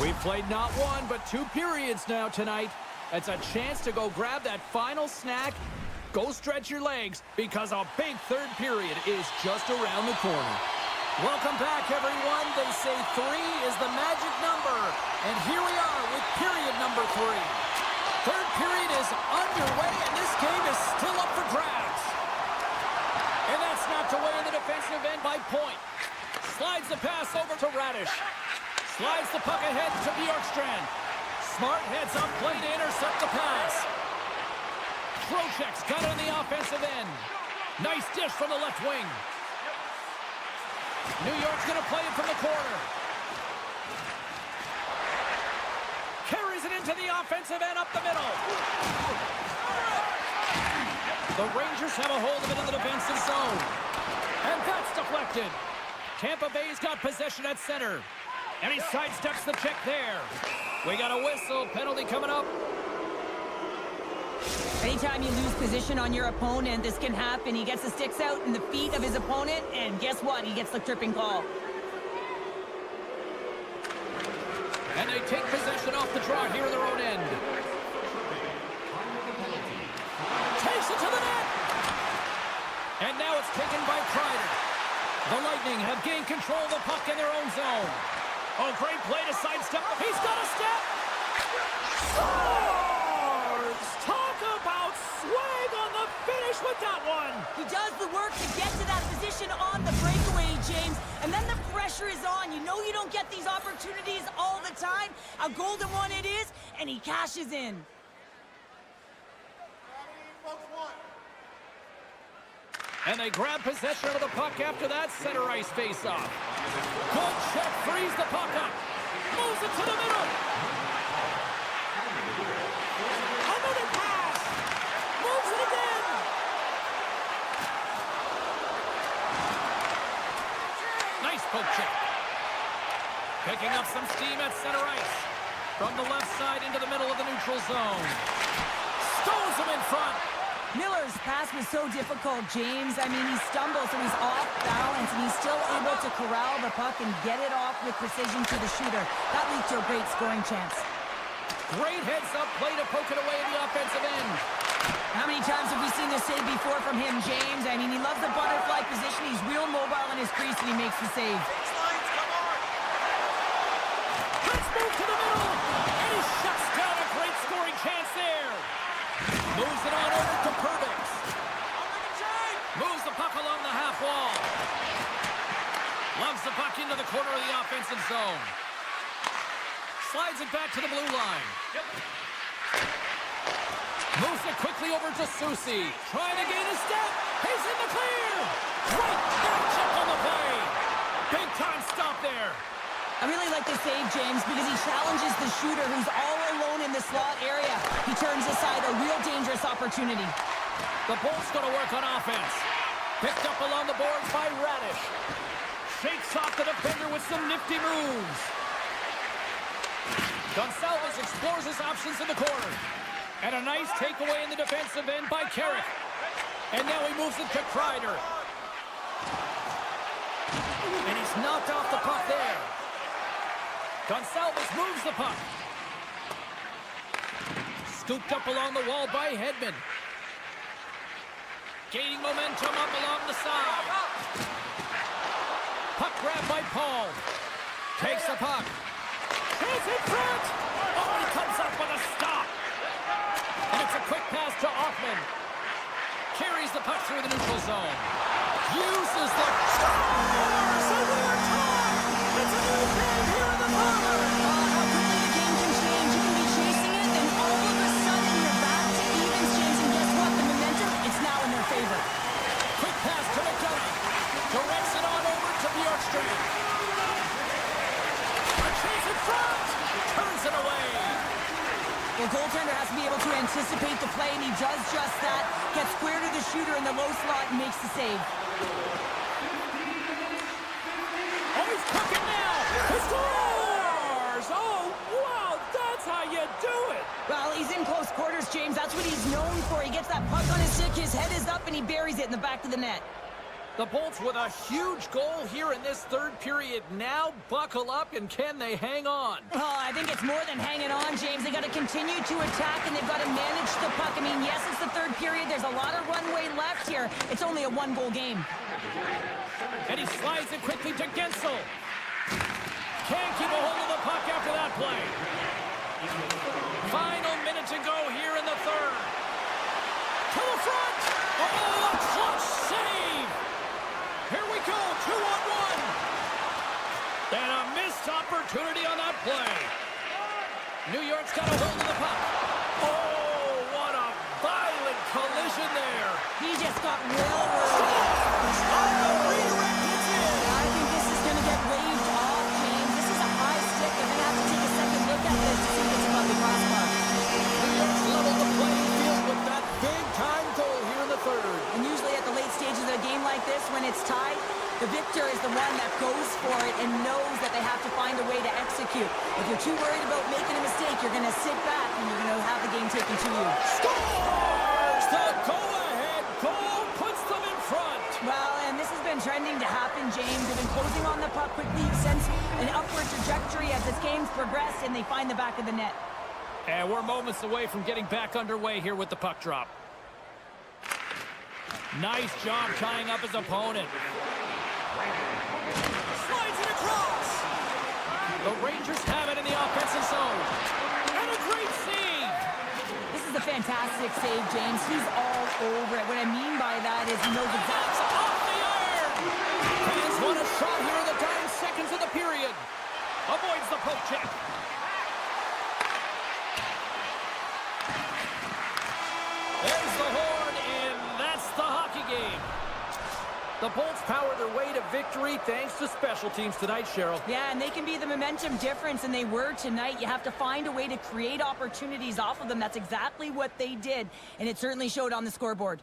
We've played not one, but 2 periods now tonight. It's a chance to go grab that final snack. Go stretch your legs, because a big third period is just around the corner. Welcome back, everyone. They say 3 is the magic number. And here we are with period number 3. Third period is underway, and this game is still up for grabs. And that's knocked away in the defensive end by Point. Slides the pass over to Radish. Slides the puck ahead to Bjorkstrand. Smart heads up play to intercept the pass. Trocheck's got it on the offensive end. Nice dish from the left wing. New York's going to play it from the corner. Carries it into the offensive end up the middle. The Rangers have a hold of it in the defensive zone. And that's deflected. Tampa Bay's got possession at center. And he sidesteps the check there. We got a whistle. Penalty coming up. Anytime you lose position on your opponent, this can happen. He gets the sticks out in the feet of his opponent, and guess what? He gets the tripping call. And they take possession off the draw here in their own end. Takes it to the net! And now it's taken by Kreider. The Lightning have gained control of the puck in their own zone. Oh, great play to sidestep. He's got a step! Scores! Talk about swag on the finish with that one! He does the work to get to that position on the breakaway, James. And then the pressure is on. You know you don't get these opportunities all the time. A golden one it is, and he cashes in. And they grab possession of the puck after that center ice face-off. Good check, frees the puck up. Moves it to the middle. Another pass. Moves it again. Nice poke check. Picking up some steam at center ice. From the left side into the middle of the neutral zone. Stones him in front. Miller's pass was so difficult, James. I mean, he stumbles and he's off balance, and he's still able to corral the puck and get it off with precision to the shooter. That leads to a great scoring chance. Great heads-up play to poke it away at the offensive end. How many times have we seen this save before from him, James? I mean, he loves the butterfly position. He's real mobile in his crease, and he makes the save. Let's move to the middle, and he shuts down a great scoring chance there. Moves it on over to Perbix. Moves the puck along the half wall. Loves the puck into the corner of the offensive zone. Slides it back to the blue line. Moves it quickly over to Susi. Trying to gain a step. He's in the clear. Great back check on the play. Big time stop there. I really like the save, James, because he challenges the shooter who's all alone in the slot area. He turns aside a real dangerous opportunity. The Bolts going to work on offense. Picked up along the boards by Radish. Shakes off the defender with some nifty moves. Gonçalves explores his options in the corner. And a nice takeaway in the defensive end by Carrick. And now he moves it to Kreider. And he's knocked off the puck there. Gonçalves moves the puck. Scooped up along the wall by Hedman. Gaining momentum up along the side. Puck grab by Paul. Takes the puck. He's in front. Oh, he comes up with a stop. And it's a quick pass to Offman. Carries the puck through the neutral zone. Uses the... Scores! And we're tied! It's a new game here in the Palmer! How quickly the game can change. You can be chasing it, and all of a sudden you're back to evens, James. And guess what? The momentum, it's now in their favor. Quick pass to McDonough. Directs it on over to Bjorkstrand. A chase in front! Turns it away. The goaltender has to be able to anticipate the play, and he does just that. Gets square to the shooter in the low slot and makes the save. Oh, he's cooking now! He scores! Oh, wow, that's how you do it! Well, he's in close quarters, James. That's what he's known for. He gets that puck on his stick, his head is up, and he buries it in the back of the net. The Bolts with a huge goal here in this third period. Now buckle up, and can they hang on? Oh, I think it's more than hanging on, James. They got to continue to attack, and they've got to manage the puck. I mean, yes, it's the third period. There's a lot of runway left here. It's only a one-goal game. And he slides it quickly to Gensel. Can't keep a hold of the puck after that play. Final minute to go here in the third. To the front! Oh, a clutch save! Here we go, 2-on-1. And a missed opportunity on that play. New York's got a hold of the puck. Oh, what a violent collision there. He just got railroaded. I think this is going to get waved off, James. This is a high stick. They're going to have to take a second look at this to see if it's above the crossbar. New York's leveled the playing field with that big-time goal here in the third. And usually at the late stages of a game like this, when it's tied, the victor is the one that goes for it and knows that they have to find a way to execute. If you're too worried about making a mistake, you're going to sit back and you're going to have the game taken to you. Scores! The go-ahead goal puts them in front. Well, and this has been trending to happen, James. They've been closing on the puck quickly. You've sensed an upward trajectory as this game's progressed, and they find the back of the net. And we're moments away from getting back underway here with the puck drop. Nice job tying up his opponent. Slides it across. The Rangers have it in the offensive zone. And a great save. This is a fantastic save, James. He's all over it. What I mean by that is he knows exactly. Off the iron. Fans want a shot here in the dying seconds of the period. Avoids the poke check. There's the horn, and that's the hockey game. The Bolts power their way to victory thanks to special teams tonight, Cheryl. Yeah, and they can be the momentum difference, and they were tonight. You have to find a way to create opportunities off of them. That's exactly what they did, and it certainly showed on the scoreboard.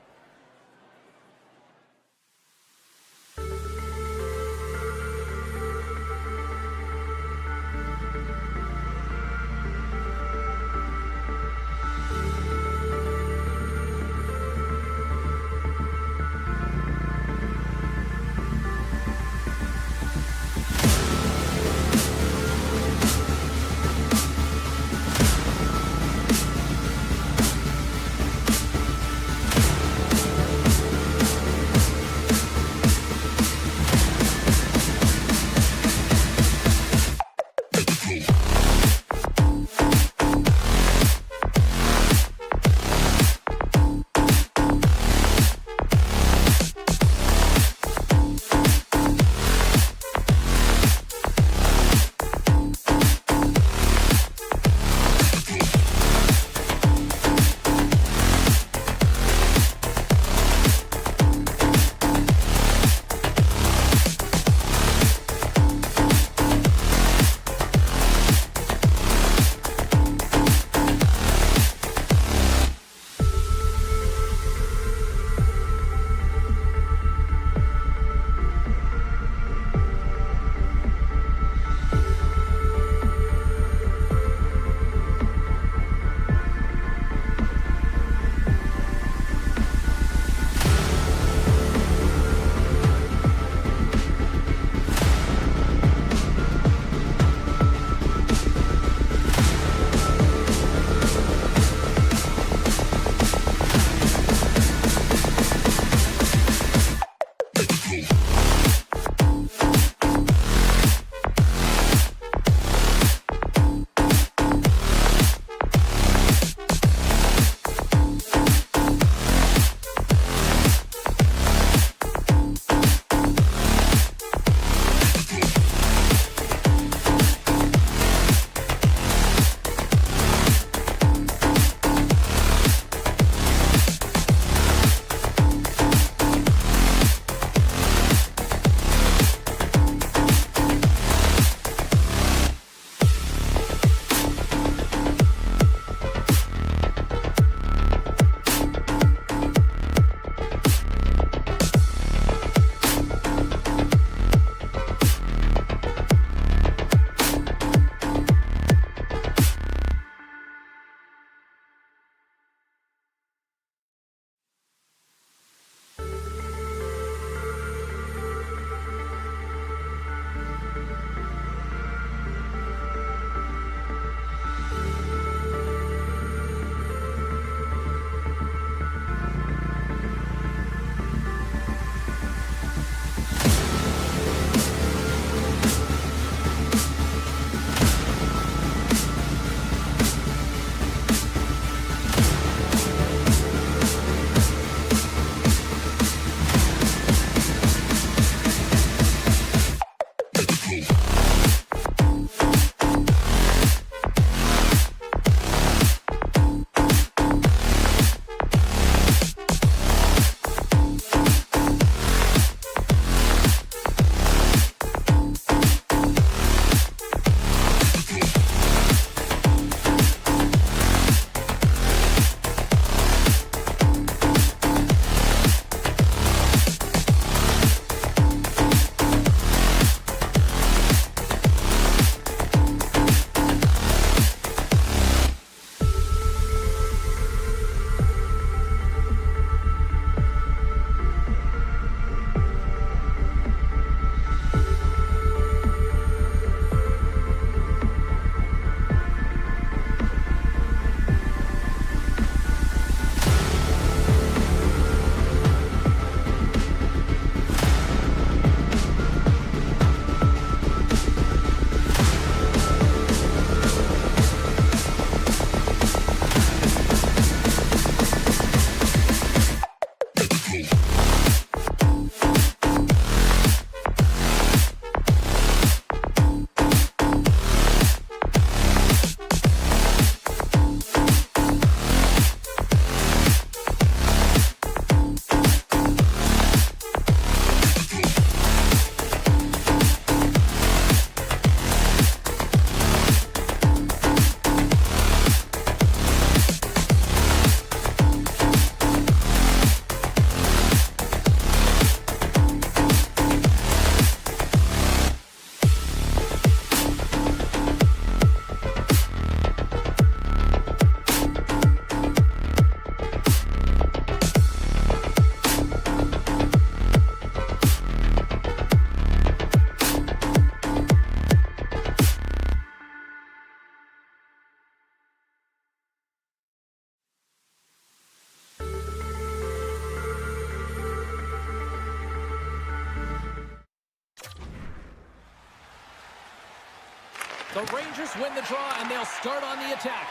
The Rangers win the draw, and they'll start on the attack.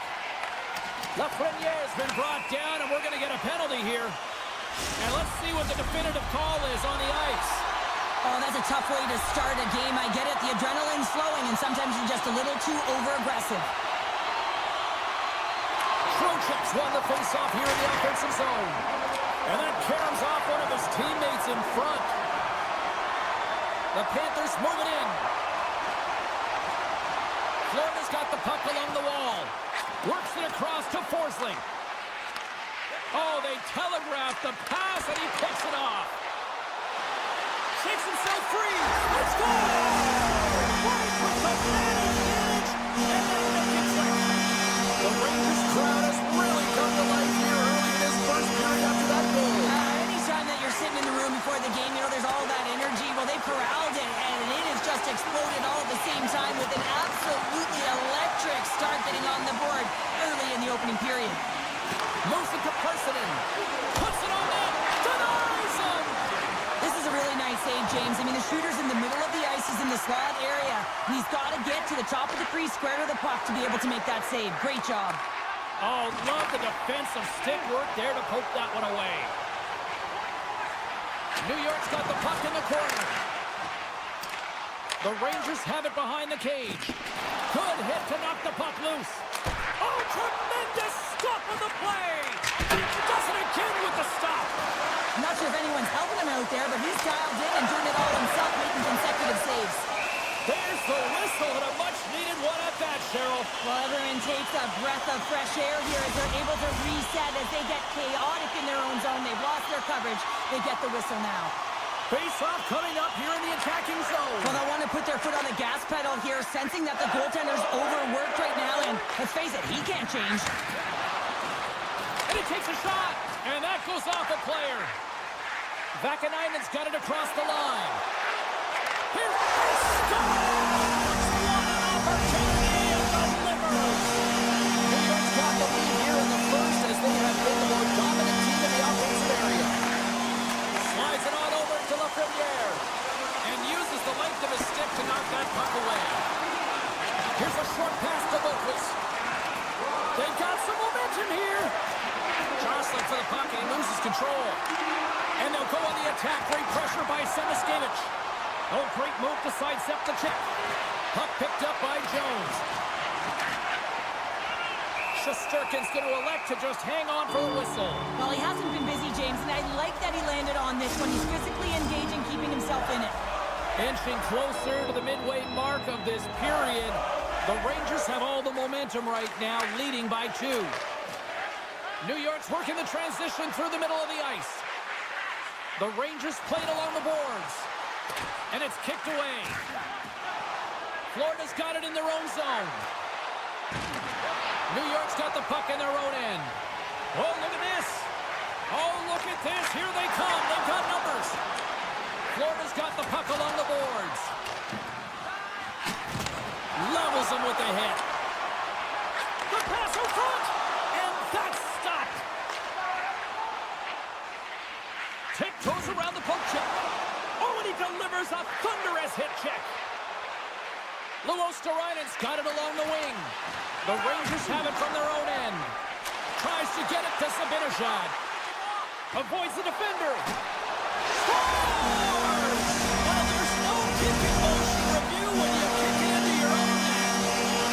Lafreniere's been brought down, and we're going to get a penalty here. And let's see what the definitive call is on the ice. Oh, that's a tough way to start a game. I get it. The adrenaline's flowing, and sometimes you're just a little too over-aggressive. Trocheck's won the face-off here in the offensive zone. And that caroms off one of his teammates in front. The Panthers move it in. Florida's got the puck along the wall. Works it across to Forsling. Oh, they telegraphed the pass, and he picks it off. Shakes himself free. Let's go! Right with the advantage, and they make it quick. The Rangers crowd has really come to life here early in this first period after that goal. Anytime that you're sitting in the room before the game, you know, there's all that energy. Well, they corralled it, and it has just exploded all at the same time with an absolutely electric start getting on the board early in the opening period. Moves it to Krysin. Puts it on net. Denies him. This is a really nice save, James. I mean, the shooter's in the middle of the ice. He's in the slot area. He's got to get to the top of the crease, square to the puck to be able to make that save. Great job. Oh, love the defensive stick work there to poke that one away. New York's got the puck in the corner. The Rangers have it behind the cage. Good hit to knock the puck loose. Oh, tremendous stop of the play. Does it again with the stop. I'm not sure if anyone's helping him out there, but he's dialed in and doing it all himself, making consecutive saves. There's the whistle and a much-needed one at that, Cheryl. Well, everyone takes a breath of fresh air here as they're able to reset as they get chaotic in their own zone. They've lost their coverage. They get the whistle now. Face-off coming up here in the attacking zone. Well, they want to put their foot on the gas pedal here, sensing that the goaltender's overworked right now, and let's face it, he can't change. And he takes a shot, and that goes off a player. Vakanainen's got it across the line. Here's the scores! What an opportunity and delivers! New York's got the lead here in the first as they have been the more dominant team in the offensive area. Slides it on over to Lafreniere and uses the length of his stick to knock that puck away. Here's a short pass to Lucas. They've got some momentum here. Jostling for the puck and he loses control. And they'll go on the attack. Great pressure by Semiskevich. Oh, great move to sidestep the check. Puck picked up by Jones. Shesterkin's going to elect to just hang on for the whistle. Well, he hasn't been busy, James, and I like that he landed on this one. He's physically engaging, keeping himself in it. Inching closer to the midway mark of this period. The Rangers have all the momentum right now, leading by 2. New York's working the transition through the middle of the ice. The Rangers played along the boards. And it's kicked away. Florida's got it in their own zone. New York's got the puck in their own end. Oh, look at this. Oh, look at this. Here they come. They've got numbers. Florida's got the puck along the boards. Levels them with the hit. The pass in front. And that's stopped. Tiptoes around the poke check. Oh, and he delivers a thunderous hit check. Luosterainen's got it along the wing. The Rangers have it from their own end. Tries to get it to Zibanejad. Avoids the defender. Scores! Well, there's no kicking motion review when you kick it into your own net.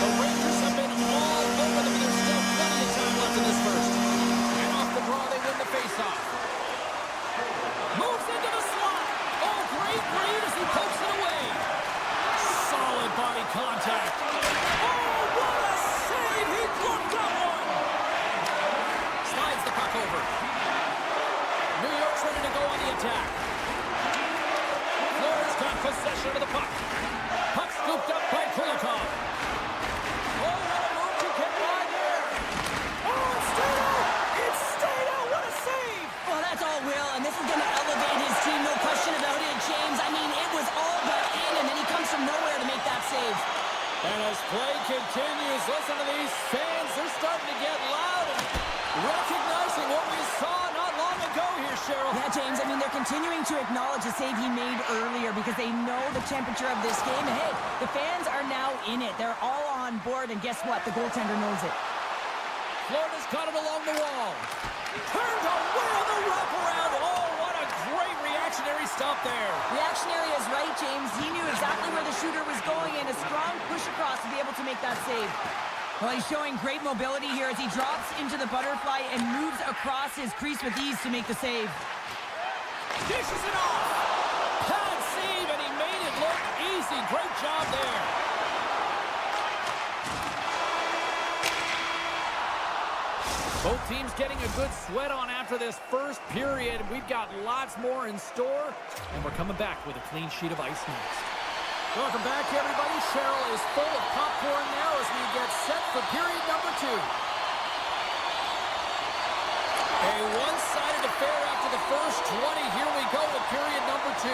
The Rangers have been all over them. There's still plenty of time left in this first. And off the draw, they win the faceoff. Moves into the slot. Oh, great read as he pokes it away. Solid body contact. Oh, what a save! He blocked that one! Slides the puck over. New York's ready to go on the attack. Florida's got possession of the puck. Puck scooped up by Kulikov. Oh, what a move to get by there! Oh, it stayed out! It stayed out! What a save! Well, that's all Will, and this is going to elevate his team, no question about it, James. I mean, it was all but in, and then he comes from nowhere to make that save. And as play continues, listen to these fans. They're starting to get loud and recognizing what we saw not long ago here, Cheryl. Yeah, James, I mean, they're continuing to acknowledge the save he made earlier because they know the temperature of this game. And hey, the fans are now in it. They're all on board, and guess what? The goaltender knows it. Florida's got it along the wall. Turned away on the wraparound. Oh, what a great reactionary stop there. Reactionary is right, James. He knew exactly where the shooter was going, and a strong push across to be able to make that save. Well, he's showing great mobility here as he drops into the butterfly and moves across his crease with ease to make the save. Dishes it off. Pad save, and he made it look easy. Great job there. Both teams getting a good sweat on after this first period. We've got lots more in store, and we're coming back with a clean sheet of ice next. Welcome back, everybody. Cheryl is full of popcorn now as we get set for period number 2. A one-sided affair after the first 20. Here we go with period number 2.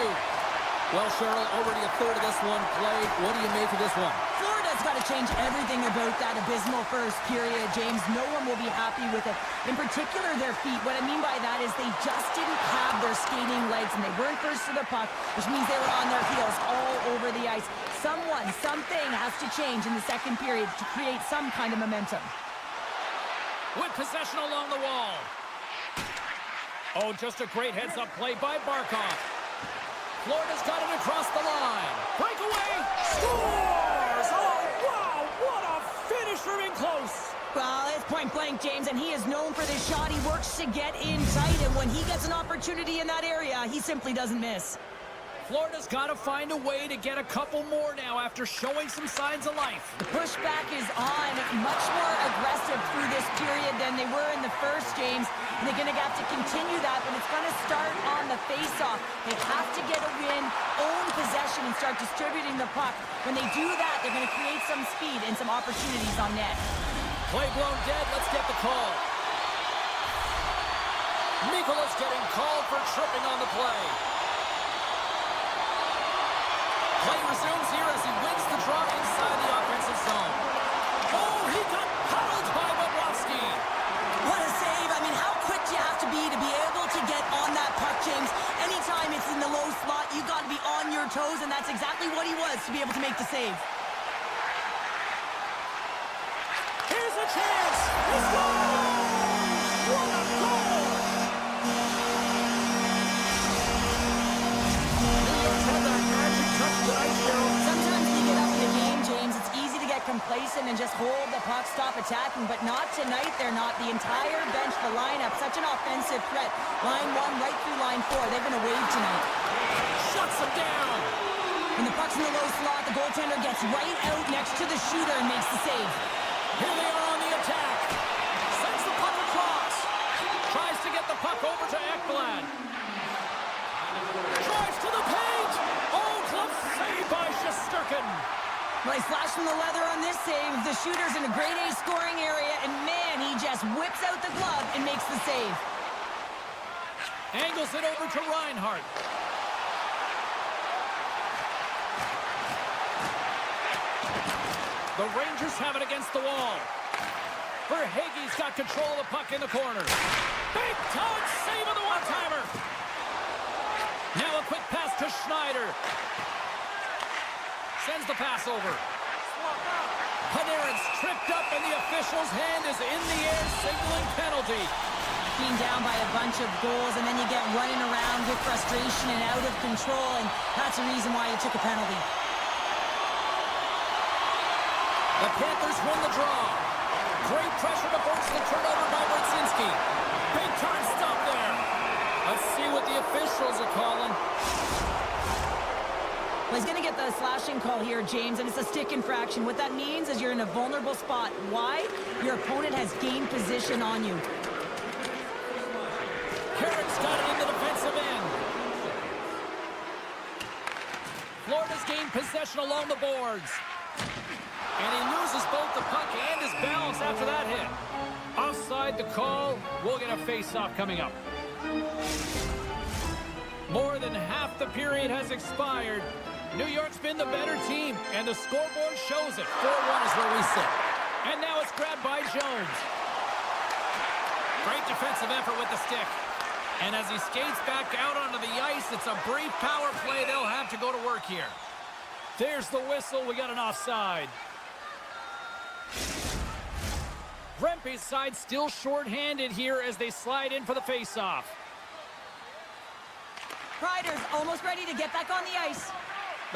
Well, Cheryl, already a third of this one played. What do you make of this one? Florida's got to change everything about that abysmal first period, James. No one will be happy with it. In particular, their feet. What I mean by that is they just didn't have their skating legs, and they weren't first to the puck, which means they were on their heels all over the ice. Something has to change in the second period to create some kind of momentum. With possession along the wall. Oh, just a great heads-up play by Barkov. Florida's got it across the line. Breakaway. Scores! Oh, wow! What a finish from in close. Well, it's point blank, James, and he is known for this shot. He works to get in tight, and when he gets an opportunity in that area, he simply doesn't miss. Florida's got to find a way to get a couple more now after showing some signs of life. The pushback is on, much more aggressive through this period than they were in the first, James. And they're going to have to continue that, but it's going to start on the face-off. They have to get a win, own possession, and start distributing the puck. When they do that, they're going to create some speed and some opportunities on net. Play blown dead. Let's get the call. Mikola's getting called for tripping on the play. Play resumes here as he wins the draw inside the offensive zone. Oh, he got huddled by Bobrovsky. What a save. I mean, how quick do you have to be able to get on that puck, James? Anytime it's in the low slot, you've got to be on your toes, and that's exactly what he was to be able to make the save. Here's a chance. He scores! What a goal! New York's had that magic touch tonight, Cheryl. Sometimes when you get up in a game, James, it's easy to get complacent and just hold the puck, stop attacking, but not tonight. They're not. The entire bench, the lineup, such an offensive threat. Line 1 right through line 4. They've been a wave tonight. Shuts him down. When the puck's in the low slot, the goaltender gets right out next to the shooter and makes the save. Here they are on the attack. Sends the puck across. Tries to get the puck over to Ekblad. Drives to the paint. Oh, glove save by Shesterkin. Well, he's flashing the leather on this save. The shooter's in a grade A scoring area, and man, he just whips out the glove and makes the save. Angles it over to Reinhart. The Rangers have it against the wall. Verhaeghe's got control of the puck in the corner. Big time save of the one-timer. Now a quick pass to Schneider. Sends the pass over. Panarin's tripped up, and the official's hand is in the air, signaling penalty. Being down by a bunch of goals, and then you get running around with frustration and out of control, and that's the reason why you took a penalty. The Panthers win the draw. Great pressure to force the turnover by Brzezinski. Big time stop there. Let's see what the officials are calling. Well, he's going to get the slashing call here, James, and it's a stick infraction. What that means is you're in a vulnerable spot. Why? Your opponent has gained position on you. Carrick's got it in the defensive end. Florida's gained possession along the boards. And he loses both the puck and his balance after that hit. Offside the call. We'll get a face-off coming up. More than half the period has expired. New York's been the better team, and the scoreboard shows it. 4-1 is where we sit. And now it's grabbed by Jones. Great defensive effort with the stick. And as he skates back out onto the ice, it's a brief power play. They'll have to go to work here. There's the whistle. We got an offside. Rempe's side still shorthanded here as they slide in for the faceoff. Riders almost ready to get back on the ice.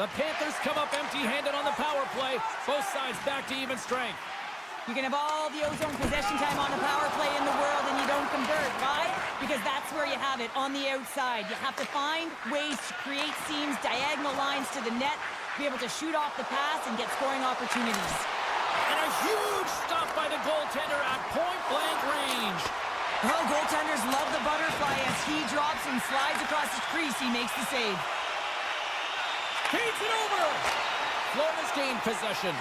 The Panthers come up empty-handed on the power play. Both sides back to even strength. You can have all the ozone possession time on the power play in the world and you don't convert. Why? Because that's where you have it, on the outside. You have to find ways to create seams, diagonal lines to the net, be able to shoot off the pass and get scoring opportunities. And a huge stop by the goaltender at point-blank range. Oh, goaltenders love the butterfly as he drops and slides across his crease. He makes the save. Feeds it over. Florida's gained possession.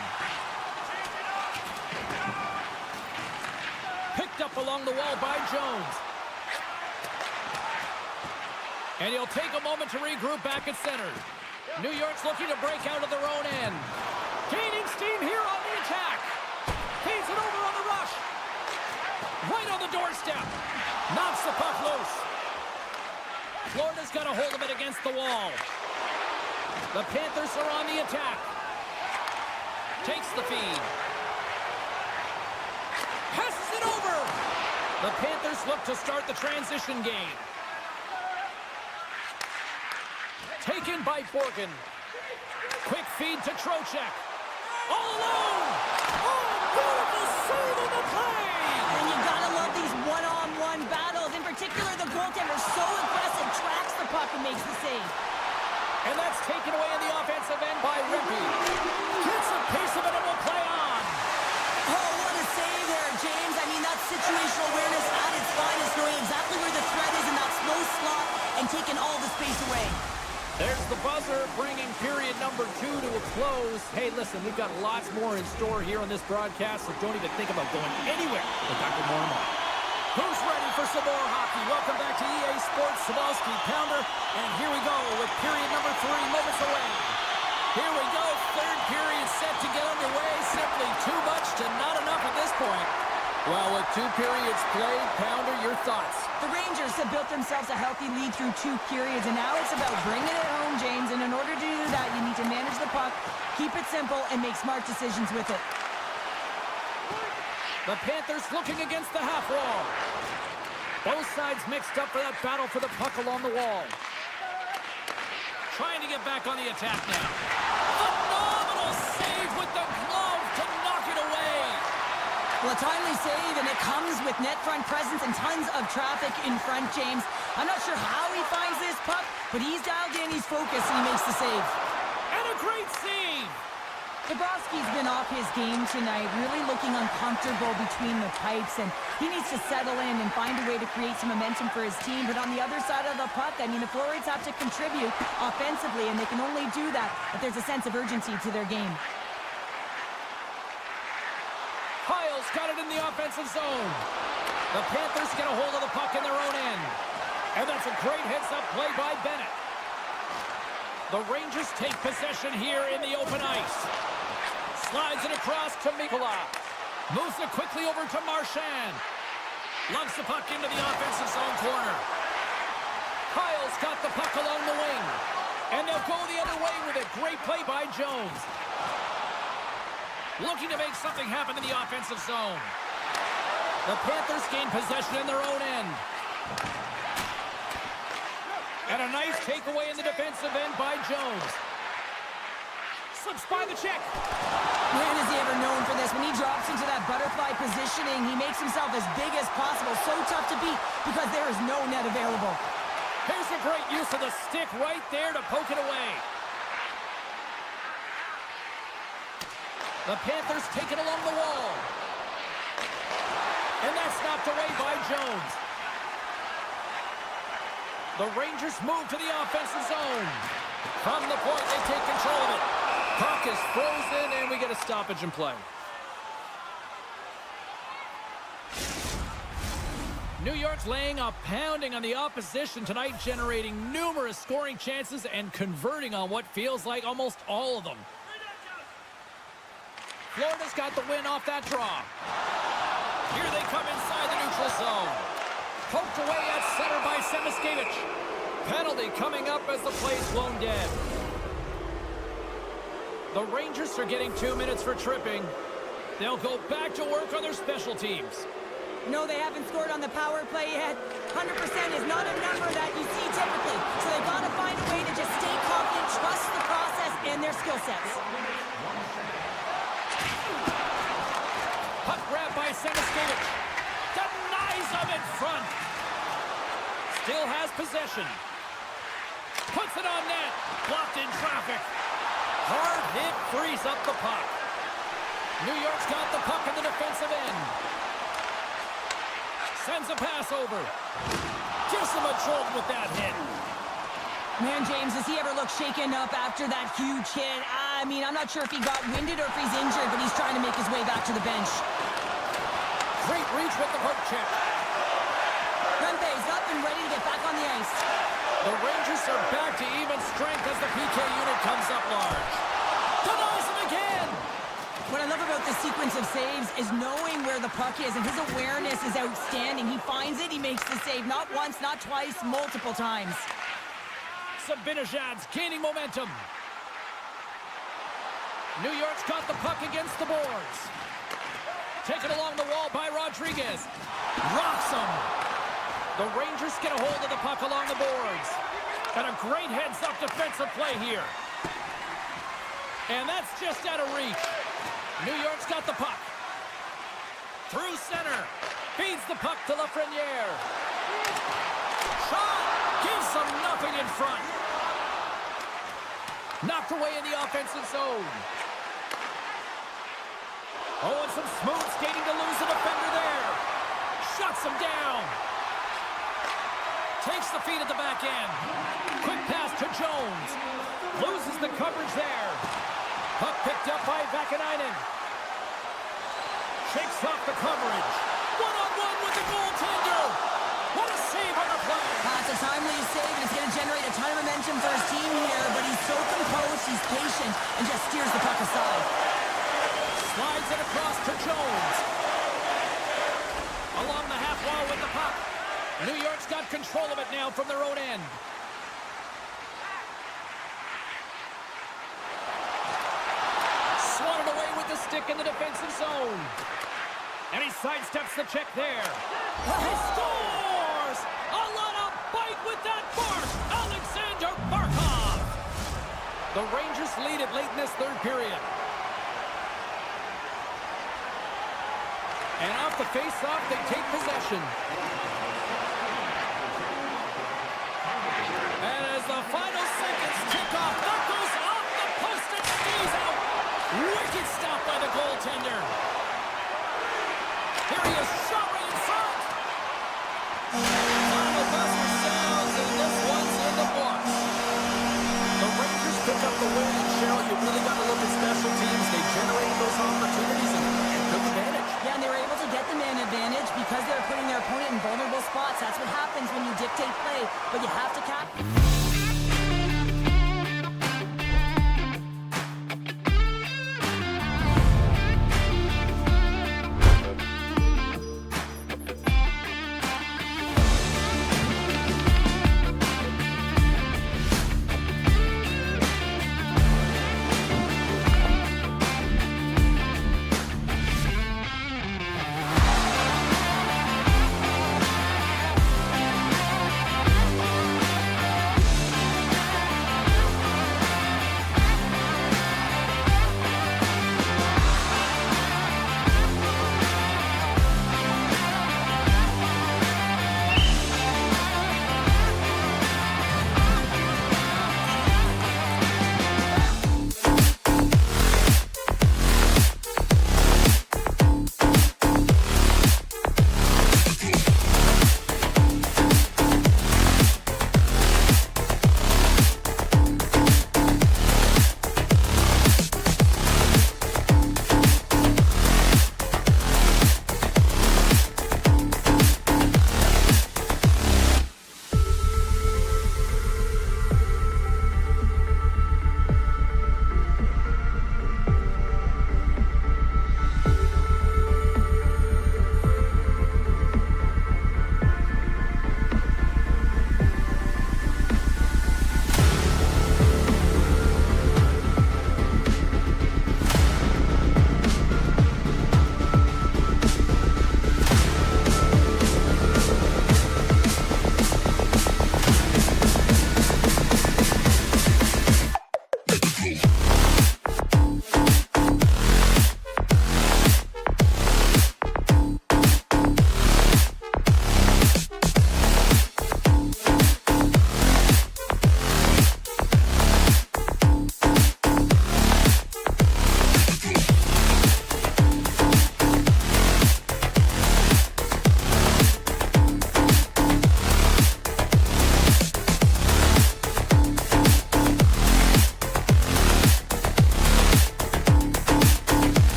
Picked up along the wall by Jones. And he'll take a moment to regroup back at center. New York's looking to break out of their own end. Gaining steam here on the attack. Feeds it over on the rush. Right on the doorstep. Knocks the puck loose. Florida's got a hold of it against the wall. The Panthers are on the attack. Takes the feed. Passes it over. The Panthers look to start the transition game. Taken by Borgen. Quick feed to Trocheck. All alone. Oh, beautiful save on the play. And you gotta love these one-on-one battles. In particular, the goaltender so aggressive, tracks the puck and makes the save. And that's taken away in the offensive end by Rempe. Gets a piece of it and will play on. Oh, what a save there, James. I mean, that's situational awareness at its finest, knowing exactly where the threat is in that slow slot and taking all the space away. There's the buzzer, bringing period number 2 to a close. Hey, listen, we've got lots more in store here on this broadcast, so don't even think about going anywhere with Dr. Mormon. Who's ready for some more hockey? Welcome back to EA Sports, Sabalski Pounder, and here we go with period number 3, moments away. Here we go, third period set to get underway. Simply too much to not enough at this point. Well, with 2 periods played, Pounder, your thoughts? The Rangers have built themselves a healthy lead through 2 periods, and now it's about bringing it home, James. And in order to do that, you need to manage the puck, keep it simple, and make smart decisions with it. The Panthers looking against the half wall. Both sides mixed up for that battle for the puck along the wall. Trying to get back on the attack now. Phenomenal save with the glove to knock it away. Well, a timely save, and it comes with net front presence and tons of traffic in front, James. I'm not sure how he finds this puck, but he's dialed in, he's focused, and he makes the save. And a great save. Bobrovsky's been off his game tonight, really looking uncomfortable between the pipes, and he needs to settle in and find a way to create some momentum for his team. But on the other side of the puck, I mean, the forwards have to contribute offensively, and they can only do that if there's a sense of urgency to their game. Kyle's got it in the offensive zone. The Panthers get a hold of the puck in their own end. And that's a great heads-up play by Bennett. The Rangers take possession here in the open ice. Slides it across to Mikula. Moves it quickly over to Marchand. Lugs the puck into the offensive zone corner. Kyle's got the puck along the wing. And they'll go the other way with it. Great play by Jones. Looking to make something happen in the offensive zone. The Panthers gain possession in their own end. And a nice takeaway in the defensive end by Jones. Slips by the check. Man, is he ever known for this. When he drops into that butterfly positioning, he makes himself as big as possible. So tough to beat because there is no net available. Here's a great use of the stick right there to poke it away. The Panthers take it along the wall. And that's knocked away by Jones. The Rangers move to the offensive zone. From the point, they take control of it. Puck is frozen, and we get a stoppage in play. New York's laying a pounding on the opposition tonight, generating numerous scoring chances and converting on what feels like almost all of them. Florida's got the win off that draw. Here they come inside the neutral zone. Poked away at center by Semiskevich. Penalty coming up as the play's blown dead. The Rangers are getting 2 minutes for tripping. They'll go back to work on their special teams. No, they haven't scored on the power play yet. 100% is not a number that you see typically. So they've got to find a way to just stay confident, trust the process and their skill sets. Puck grab by Semiskevich. Denies him in front. Still has possession. Puts it on net. Blocked in traffic. Hard hit frees up the puck. New York's got the puck in the defensive end. Sends a pass over. Gives him a jolt with that hit. Man, James, does he ever look shaken up after that huge hit? I mean, I'm not sure if he got winded or if he's injured, but he's trying to make his way back to the bench. Great reach with the hook check. Rempe's up and ready to get back on the ice. The Rangers are back to even strength as the PK unit comes up large. Denies him again. What I love about this sequence of saves is knowing where the puck is, and his awareness is outstanding. He finds it, he makes the save, not once, not twice, multiple times. Zibanejad's gaining momentum. New York's got the puck against the boards. Taken along the wall by Rodriguez. Rocks him. The Rangers get a hold of the puck along the boards. And a great heads-up defensive play here. And that's just out of reach. New York's got the puck. Through center. Feeds the puck to Lafreniere. Shot! Gives them nothing in front. Knocked away in the offensive zone. Oh, and some smooth skating to lose a defender there. Shuts him down. Takes the feed at the back end. Quick pass to Jones. Loses the coverage there. Puck picked up by Vakanainen. Shakes off the coverage. One-on-one with the goaltender. What a save on the play. That's a timely save, and it's going to generate a ton of momentum for his team here, but he's so composed, he's patient, and just steers the puck aside. Slides it across to Jones. Along the half wall with the puck. New York's got control of it now from their own end. Swatted away with the stick in the defensive zone. And he sidesteps the check there. He scores! A lot of bite with that mark! Alexander Barkov! The Rangers lead it late in this third period. And off the face-off, they take possession. And as the final seconds tick off, that goes off the post and stays out. Wicked stop by the goaltender. Here he is, shot right in front. Final buzzer sounds, and this one's in the books. The Rangers pick up the win, and Cheryl, you really got to look at special teams. They generated those opportunities and took advantage. Yeah, and they were able to get the man advantage because they were putting their opponent in vulnerable spots. That's what happens when you dictate play, but you have to cap.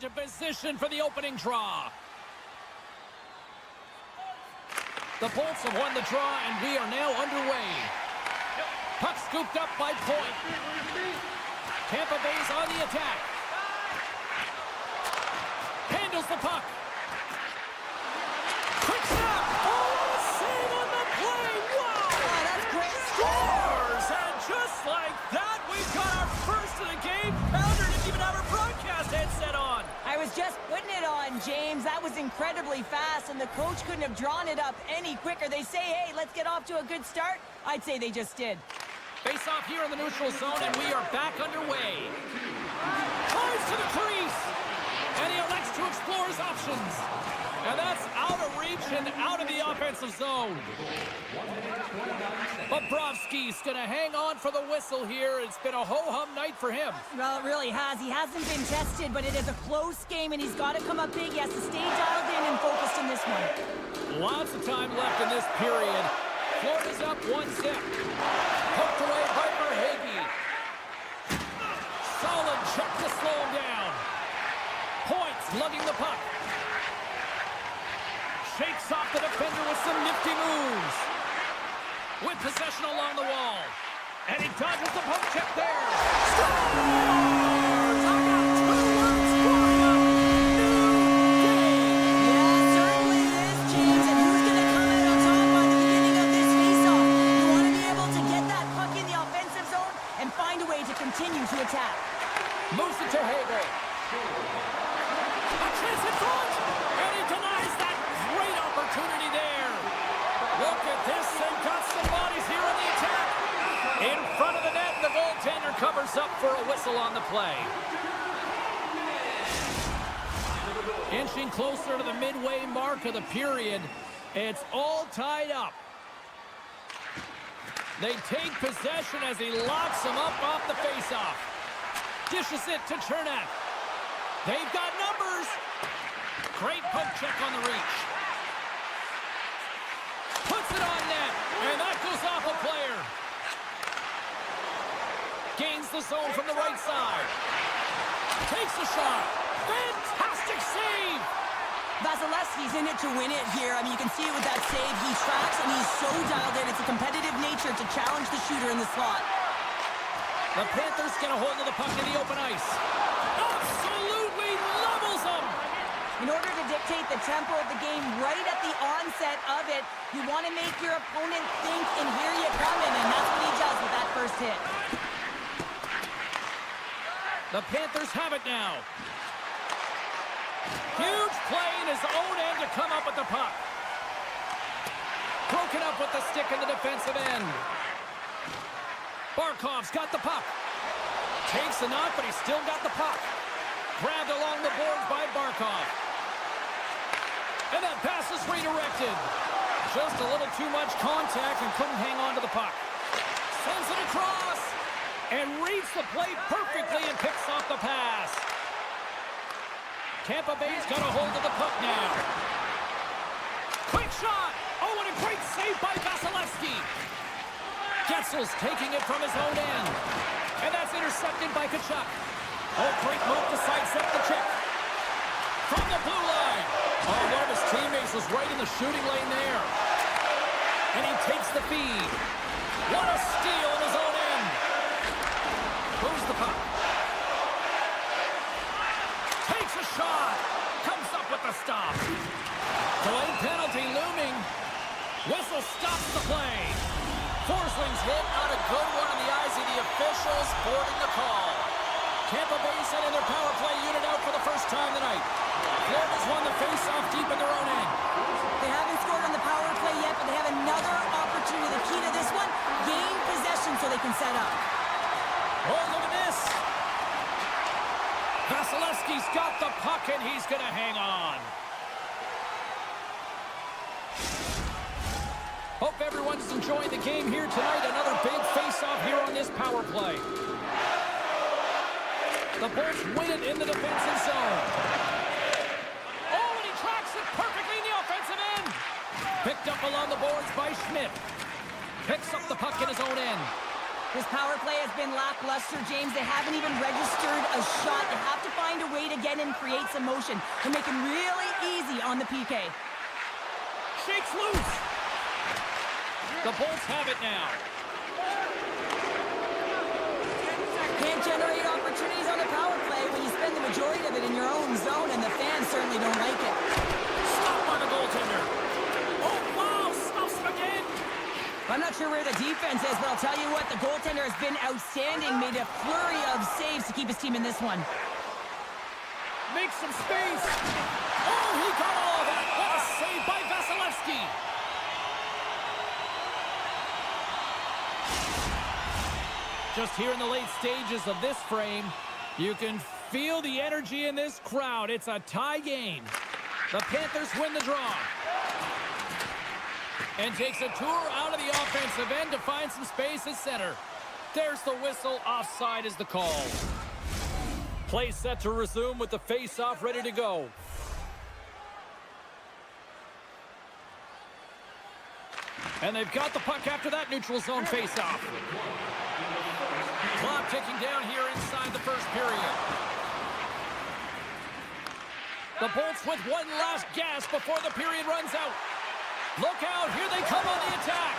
into position for the opening draw. The Bolts have won the draw, and we are now underway. Puck scooped up by Point. Tampa Bay's on the attack. Handles the puck. Quick shot! Oh, save on the play! Wow! Oh, that's great. Scores! And just like that, we've got our first of the game. Pounder didn't even have her broadcast headset on. I was just putting it on, James. That was incredibly fast, and the coach couldn't have drawn it up any quicker. They say, hey, let's get off to a good start. I'd say they just did. Face off here in the neutral zone, and we are back underway. Drives to the crease, and he elects to explore his options. And that's out of reach and out of the offensive zone. Bobrovsky's going to hang on for the whistle here. It's been a ho-hum night for him. Well, it really has. He hasn't been tested, but it is a close game, and he's got to come up big. He has to stay dialed in and focused in this one. Lots of time left in this period. Florida's up 1-0. Poked away by Verhaeghe. Solid check to slow him down. Points lugging the puck. Shakes off the defender with some nifty moves. With possession along the wall. And he dodges the poke check there. Scores! I got 2 words for you. New game. Yeah, certainly is, James. And who's going to come out on top by the beginning of this faceoff? You want to be able to get that puck in the offensive zone and find a way to continue to attack. Moves it to Hagel. A chance in front. And he denies that great opportunity there. Look at this. They've got some bodies here in the attack. In front of the net, the goaltender covers up for a whistle on the play. Inching closer to the midway mark of the period. It's all tied up. They take possession as he locks them up off the faceoff. Dishes it to Chernak. They've got numbers. Great poke check on the reach. Puts it on net, and that goes off a player. Gains the zone from the right side. Takes a shot. Fantastic save. Vasilevsky's in it to win it here. I mean, you can see it with that save. He tracks, and he's so dialed in. It's a competitive nature to challenge the shooter in the slot. The Panthers get a hold of the puck in the open ice. Absolutely levels them. In order to dictate the tempo of the game right at the onset of it, you want to make your opponent think, and here you coming, and that's what he does with that first hit. The Panthers have it now. Huge play in his own end to come up with the puck. Broken up with the stick in the defensive end. Barkov's got the puck. Takes the knock, but he's still got the puck. Grabbed along the boards by Barkov. And that pass is redirected. Just a little too much contact and couldn't hang on to the puck. Sends it across. And reads the play perfectly and picks off the pass. Tampa Bay's got a hold of the puck now. Quick shot. Oh, and a great save by Vasilevsky. Getzel's taking it from his own end. And that's intercepted by Tkachuk. Oh, great move to sidestep the check. From the blue line. Oh, one of his teammates was right in the shooting lane there. And he takes the feed. What a steal in his own end. Moves the puck. Takes a shot. Comes up with the stop. Delayed penalty looming. Whistle stops the play. Forsling's hit, not a good one in the eyes of the officials, boarding the call. Tampa Bay sending their power play unit out for the first time tonight. Florida's won the face-off deep in their own end. They haven't scored on the power play yet, but they have another opportunity. The key to this one, gain possession so they can set up. Oh, look at this. Vasilevsky's got the puck, and he's going to hang on. Hope everyone's enjoying the game here tonight. Another big face-off here on this power play. The Bolts win it in the defensive zone. Oh, and he tracks it perfectly in the offensive end. Picked up along the boards by Schmidt. Picks up the puck in his own end. This power play has been lackluster, James. They haven't even registered a shot. They have to find a way to get in, create some motion, and make it really easy on the PK. Shakes loose. The Bolts have it now. Can't generate opportunities on a power play when you spend the majority of it in your own zone, and the fans certainly don't like it. Stopped by the goaltender. Oh, wow, stuffs him again. I'm not sure where the defense is, but I'll tell you what, the goaltender has been outstanding, made a flurry of saves to keep his team in this one. Makes some space. Oh, he got all of that. What a save by Vasilevsky. Just here in the late stages of this frame, you can feel the energy in this crowd. It's a tie game. The Panthers win the draw. And takes a tour out of the offensive end to find some space at center. There's the whistle. Offside is the call. Play set to resume with the face-off ready to go. And they've got the puck after that neutral zone face-off. Clock ticking down here inside the first period. The Bolts with one last gasp before the period runs out. Look out, here they come on the attack.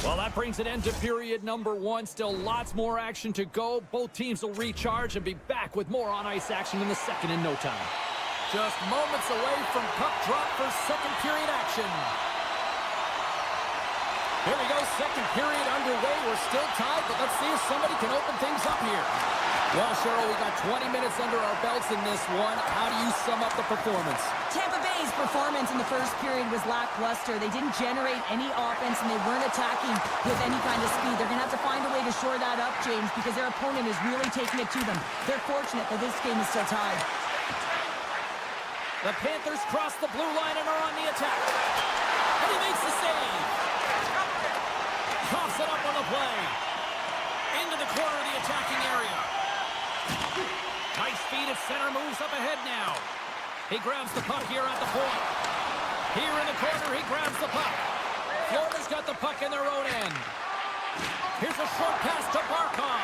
Well, that brings an end to period number one. Still lots more action to go. Both teams will recharge and be back with more on-ice action in the second in no time. Just moments away from puck drop for second period action. Here we go, second period underway. We're still tied, but let's see if somebody can open things up here. Well, Cheryl, we got 20 minutes under our belts in this one. How do you sum up the performance? Tampa Bay's performance in the first period was lackluster. They didn't generate any offense, and they weren't attacking with any kind of speed. They're going to have to find a way to shore that up, James, because their opponent is really taking it to them. They're fortunate that this game is still tied. The Panthers cross the blue line and are on the attack. And he makes the save. Toss it up on the play. Into the corner of the attacking area. Nice feed at center, moves up ahead now. He grabs the puck here at the point. Here in the corner, he grabs the puck. Florida's got the puck in their own end. Here's a short pass to Barkov.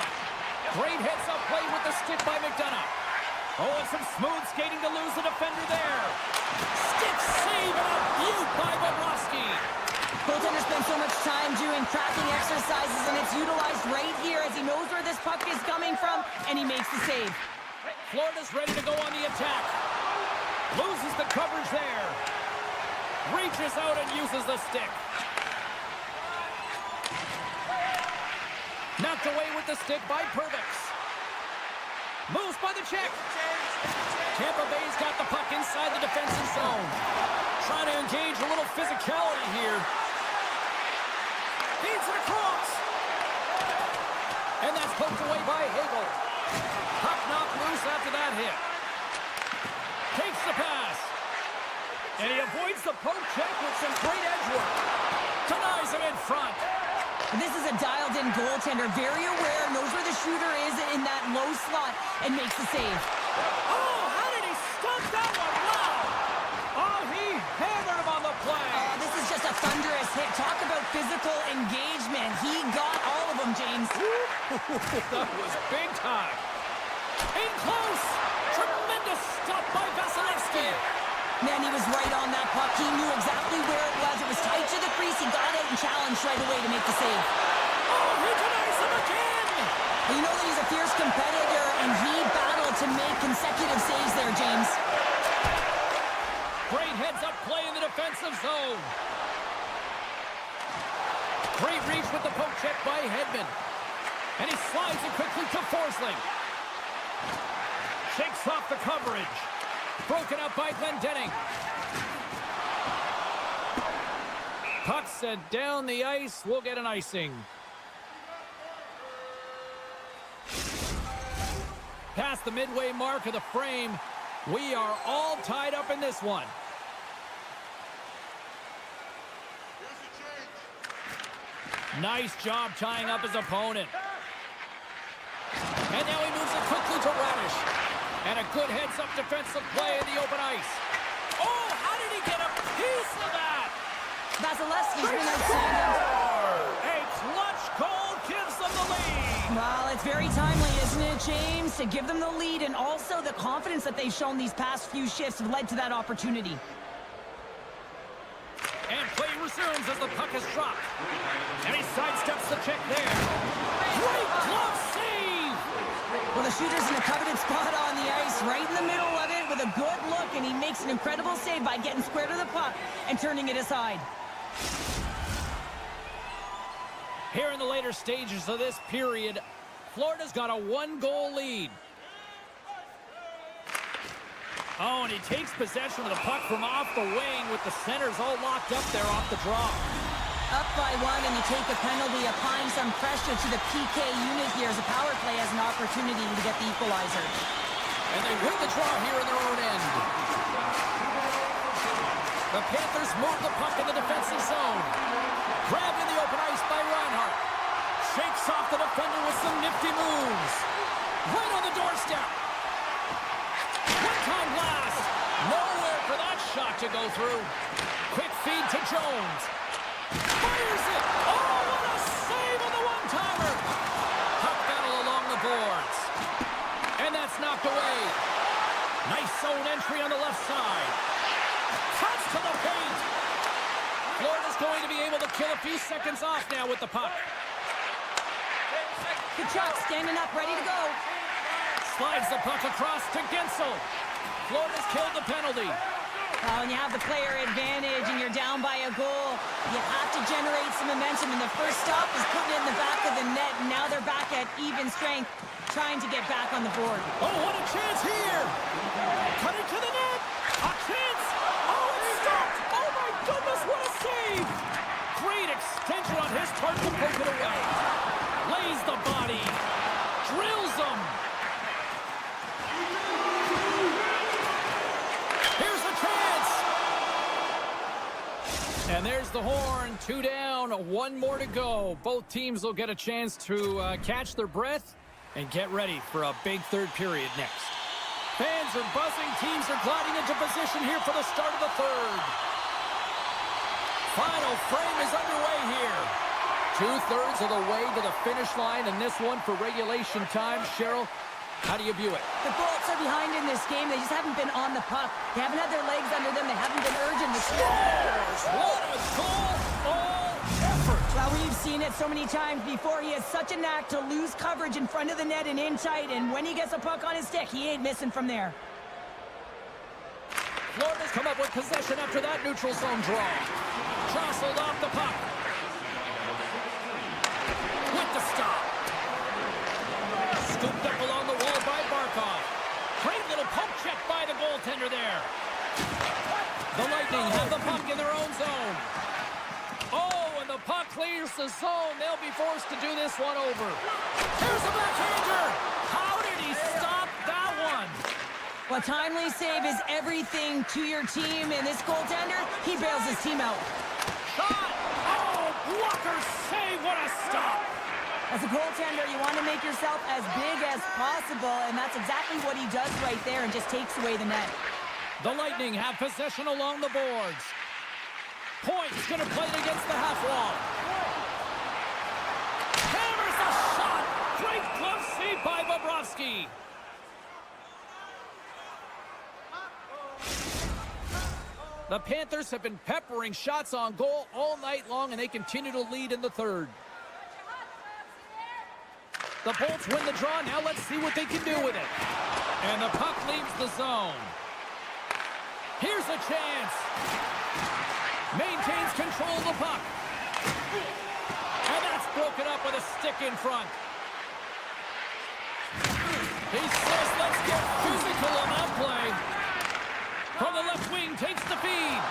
Great heads-up play with the stick by McDonough. Oh, and some smooth skating to lose the defender there. Stick save and a beaut by Bobrovsky. Goaltender spends so much time doing cracking exercises, and it's utilized right here as he knows where this puck is coming from, and he makes the save. Florida's ready to go on the attack. Loses the coverage there. Reaches out and uses the stick. Knocked away with the stick by Pervix. Moves by the check. Tampa Bay's got the puck inside the defensive zone. Trying to engage a little physicality here. Feeds it across. And that's poked away by Hagel. Puck knocked loose after that hit. Takes the pass. And he avoids the poke check with some great edge work. Denies him in front. This is a dialed-in goaltender, very aware, knows where the shooter is in that low slot, and makes the save. Oh, how did he stop that one? Wow! Oh, he hammered him on the play. This is just a thunderous hit. Talk about physical engagement. He got all of them, James. That was big time. In close. Tremendous stop by Vasilevsky. Man, he was right on that puck. He knew exactly where it was. It was tight to the crease. He got it and challenged right away to make the save. Oh, he denies him again. You know that he's a fierce competitor, and he battled to make consecutive saves there, James. Great heads-up play in the defensive zone. Great reach with the poke check by Hedman. And he slides it quickly to Forsling. Shakes off the coverage. Broken up by Glendening. Puck sent down the ice. We'll get an icing. Past the midway mark of the frame, we are all tied up in this one. Nice job tying up his opponent. And now he moves it quickly to Radish. And a good heads-up defensive play in the open ice. Oh, how did he get a piece of that? Vasilevsky's been outstanding. A clutch goal gives them the lead. Well, it's very timely, isn't it, James? To give them the lead, and also the confidence that they've shown these past few shifts have led to that opportunity. And play resumes as the puck is dropped. And he sidesteps the check there. Great glove save! Well, the shooter's in a coveted spot on the ice, right in the middle of it with a good look, and he makes an incredible save by getting square to the puck and turning it aside. Here in the later stages of this period, Florida's got a 1-goal lead. Oh, and he takes possession of the puck from off the wing with the centers all locked up there off the draw. Up by 1, and you take a penalty, applying some pressure to the PK unit here as the power play has an opportunity to get the equalizer. And they win the draw here in their own end. The Panthers move the puck in the defensive zone. Grabbed in the open ice by Reinhart. Shakes off the defender with some nifty moves. Right on the doorstep. One-time blast. Nowhere for that shot to go through. Quick feed to Jones. Fires it. Oh, what a save on the one-timer. Puck battle along the boards. And that's knocked away. Nice zone entry on the left side. Cuts to the paint. Florida's going to be able to kill a few seconds off now with the puck. Kachuk standing up, ready to go. Slides the puck across to Gensel. Florida's killed the penalty. Well, when you have the player advantage and you're down by a goal, you have to generate some momentum, and the first stop is putting it in the back of the net, and now they're back at even strength, trying to get back on the board. Oh, what a chance here! Cutting to the net! A chance! Oh, it's stopped! Oh, my goodness, what a save! Great extension on his part to poke it away. Lays the body. Drills him. Here's a chance! And there's the horn. 2 down, 1 more to go. Both teams will get a chance to catch their breath and get ready for a big third period next. Fans are buzzing. Teams are gliding into position here for the start of the third. Final frame is underway here. 2/3 of the way to the finish line, and this one for regulation time. Cheryl, how do you view it? The Bolts are behind in this game. They just haven't been on the puck. They haven't had their legs under them. They haven't been urging the Scores! What a goal! All effort! Well, we've seen it so many times before. He has such a knack to lose coverage in front of the net and in tight, and when he gets a puck on his stick, he ain't missing from there. Florida's come up with possession after that neutral zone draw. Jostled off the puck. With the stop. Scooped up along the wall by Barkov. Great little poke check by the goaltender there. The Lightning have the puck in their own zone. Oh, and the puck clears the zone. They'll be forced to do this one over. Here's a backhander. How did he stop that one? Well, timely save is everything to your team, and this goaltender, he bails his team out. Shot! Oh, blocker save. What a stop. As a goaltender, you want to make yourself as big as possible, and that's exactly what he does right there and just takes away the net. The Lightning have possession along the boards. Point's going to play it against the half wall. Hammers the shot. Great glove save by Bobrovsky. The Panthers have been peppering shots on goal all night long, and they continue to lead in the third. The Bolts win the draw. Now let's see what they can do with it. And the puck leaves the zone. Here's a chance. Maintains control of the puck. And that's broken up with a stick in front. He says, let's get physical on that play. From the left wing, takes the feed.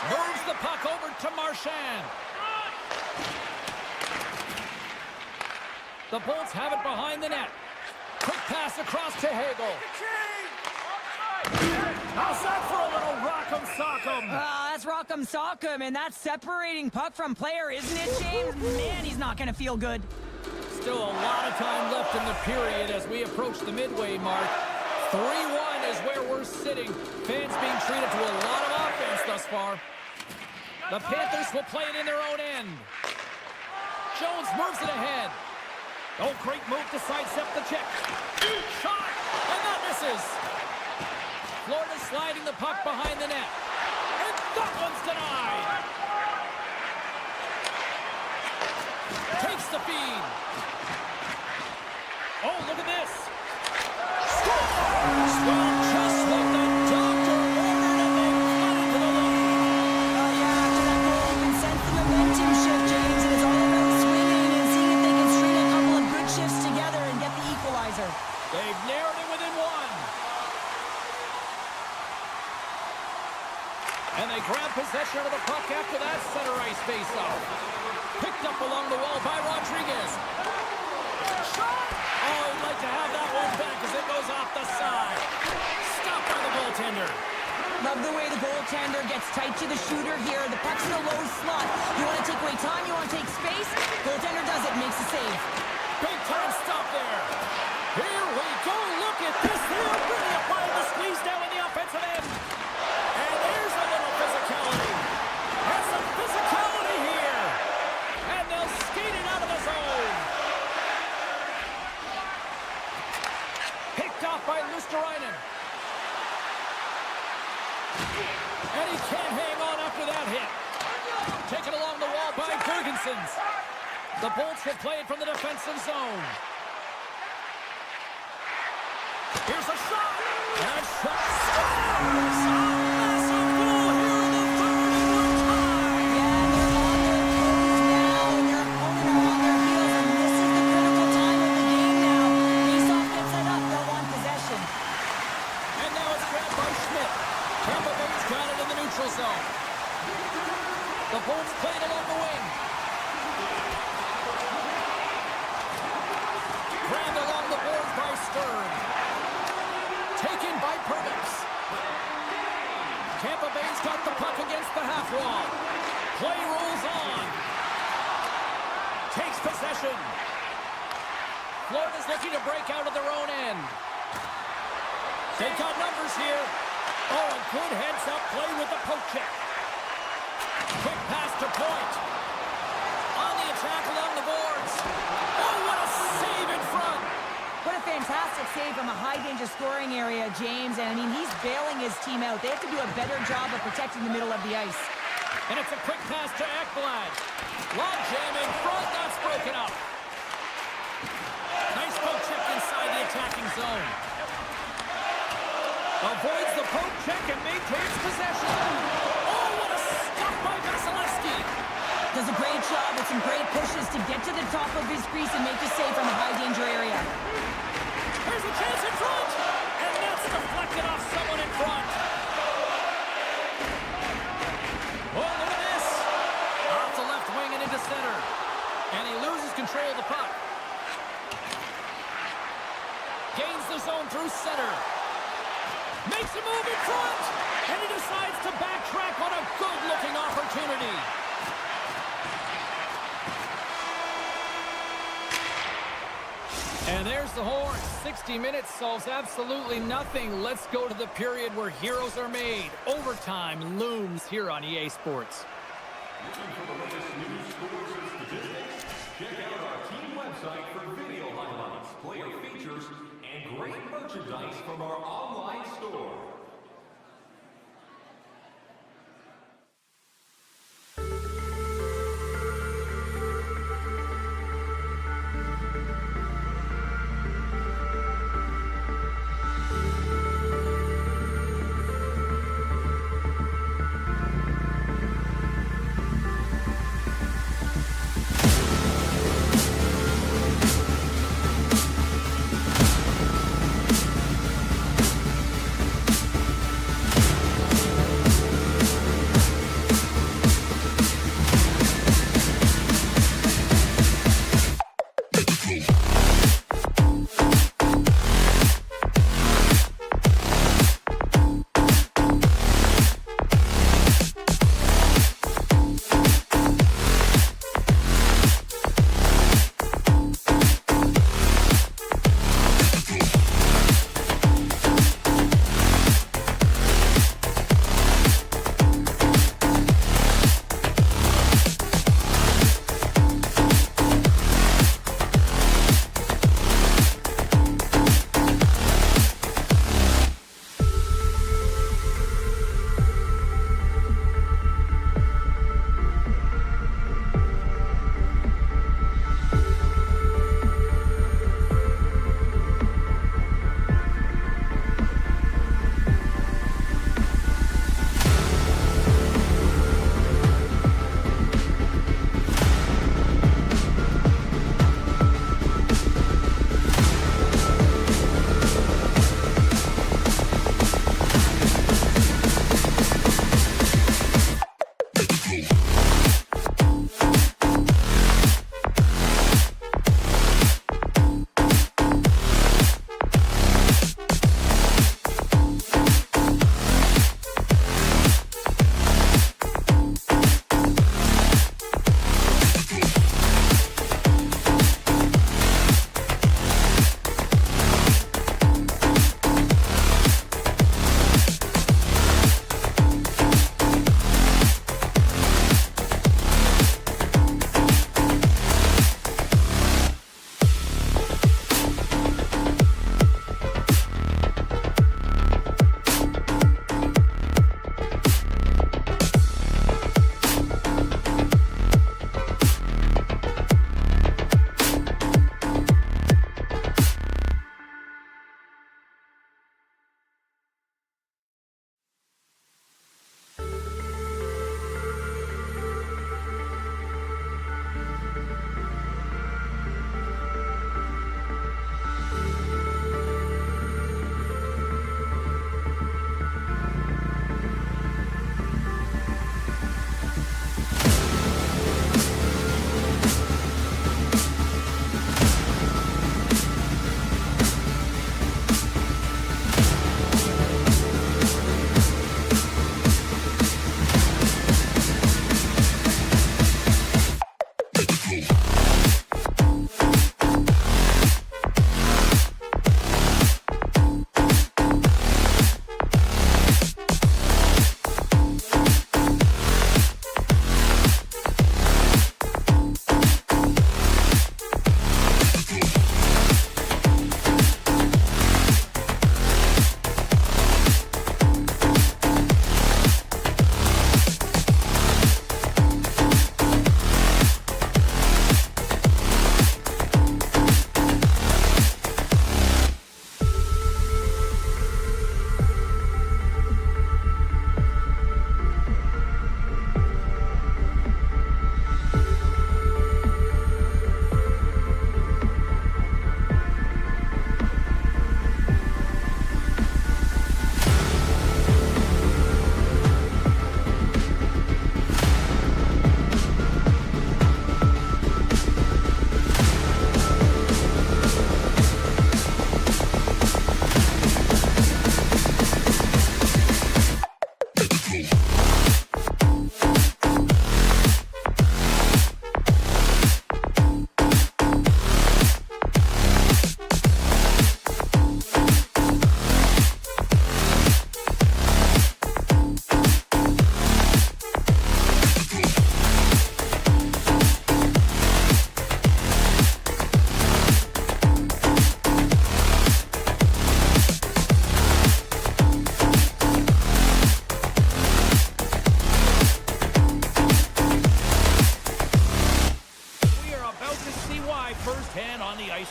Moves the puck over to Marchand. The Bolts have it behind the net. Quick pass across to Hagel. How's that for a little rock'em sock'em? That's rock'em sock'em, and that's separating puck from player, isn't it, James? Man, he's not going to feel good. Still a lot of time left in the period as we approach the midway mark. 3-1 is where we're sitting. hitting. Fans being treated to a lot of offense thus far. The Panthers will play it in their own end. Jones moves it ahead. Oh, great move to sidestep the check. Shot, and that misses. Florida sliding the puck behind the net. And that one's denied. Takes the feed. Oh, look at this. Score! Well, just like the doctor ordered, and they cut into the lead. Oh, yeah, after that goal, you can sense the momentum shift, James, and it's all about swinging and seeing if they can string a couple of good shifts together and get the equalizer. They've narrowed it within one. And they grab possession of the puck after that center ice face-off. Picked up along the wall by Rodriguez. Shot! Oh, he'd like to have that one back as it goes off the side. Stopped by the goaltender. Love the way the goaltender gets tight to the shooter here. The puck's in a low slot. You want to take away time, you want to take space. Goaltender does it, makes the save. Big time stop there. Here we go. Look at this. They're really applying the squeeze down in the offensive end. And there's a little physicality. There's some physicality here. And they'll skate it out of the zone. Picked off by Lusterainen. And he can't hang on after that hit. Taken along the wall by Ferguson's. The Bolts will play it from the defensive zone. Here's a shot. And shot scores. A massive goal here in the third, and we're tied. Yeah, they're on their toes now, and their opponent are on their heels, and this is the critical time of the game now. Faceoff gets set up, they'll want possession. And now it's grabbed by Schmidt. Tampa Bay's got it in the neutral zone. The Bolts played along the wing. Grabbed along the boards by Stern. Taken by Purvis. Tampa Bay's got the puck against the half wall. Play rolls on. Takes possession. Florida's looking to break out of their own end. They've got numbers here. Oh, a good heads-up play with the poke check. Quick pass to Point. On the attack along the boards. Oh, what a save in front. What a fantastic save from a high-danger scoring area, James. And, I mean, he's bailing his team out. They have to do a better job of protecting the middle of the ice. And it's a quick pass to Ekblad. Log jam in front. That's broken up. Nice poke check inside the attacking zone. Avoids the poke check and maintains possession. Oh, what a stop by Vasilevsky. Does a great job with some great pushes to get to the top of his crease and make the save from a high-danger area. There's a chance in front. And that's deflected off someone in front. Oh, look at this. Off the left wing and into center. And he loses control of the puck. Gains the zone through center. Makes a move in front. And he decides to backtrack on a good-looking opportunity. And there's the horn. 60 minutes solves absolutely nothing. Let's go to the period where heroes are made. Overtime looms here on EA Sports. Looking for the latest news, scores, and statistics? Check out our team website for video highlights, player features, and great merchandise from our online store.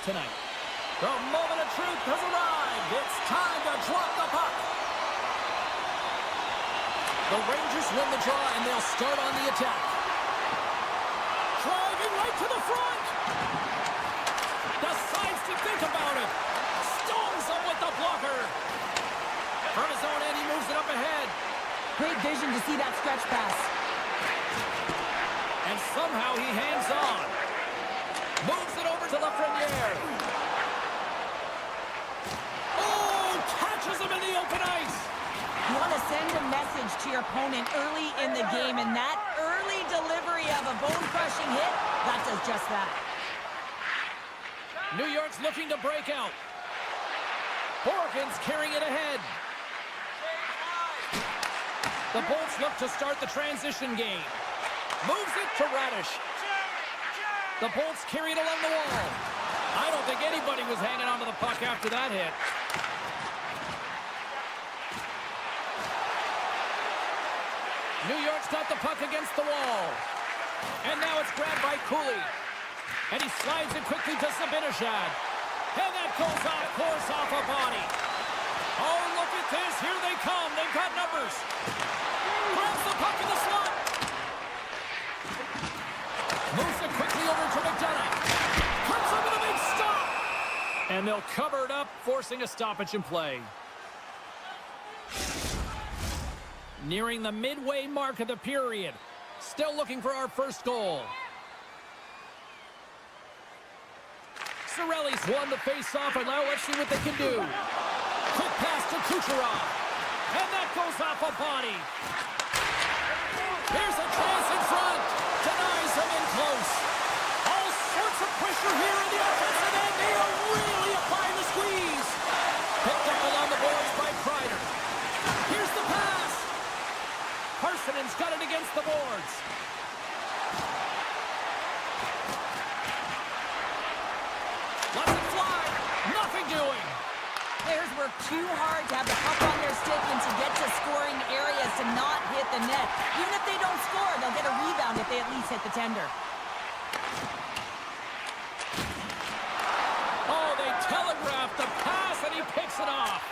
tonight. The moment of truth has arrived. It's time to drop the puck. The Rangers win the draw, and they'll start on the attack. Driving right to the front. Decides to think about it. Stones him with the blocker. From his own end, he moves it up ahead. Great vision to see that stretch pass. And somehow he hangs on. Moves it over to Lafreniere. Oh, catches him in the open ice. You want to send a message to your opponent early in the game, and that early delivery of a bone-crushing hit, that does just that. New York's looking to break out. Horgan's carrying it ahead. The Bolts look to start the transition game. Moves it to Radish. The Bolts carry it along the wall. I don't think anybody was hanging onto the puck after that hit. New York's got the puck against the wall. And now it's grabbed by Cooley. And he slides it quickly to Zibanejad. And that goes off course off a body. Oh, look at this. Here they come. They've got numbers. Grabs the puck in the slot. Moves it quickly over to McDonough. Comes up with a big stop. And they'll cover it up, forcing a stoppage in play. Nearing the midway mark of the period. Still looking for our first goal. Cirelli's won the face-off, and now let's see what they can do. Quick pass to Kucherov. And that goes off a body. Here's a chance in front. Denies him in close. All sorts of pressure here in the offensive end. They are really applying the squeeze. Picked up along the boards by Kreider. Here's the pass. Parsonen's got it against the boards. Lets it fly. Nothing doing. Players work too hard to have the puck on their stick and to get to scoring areas to not hit the net. Even if they don't score, they'll get a rebound if they at least hit the tender. Oh, they telegraphed the pass, and he picks it off.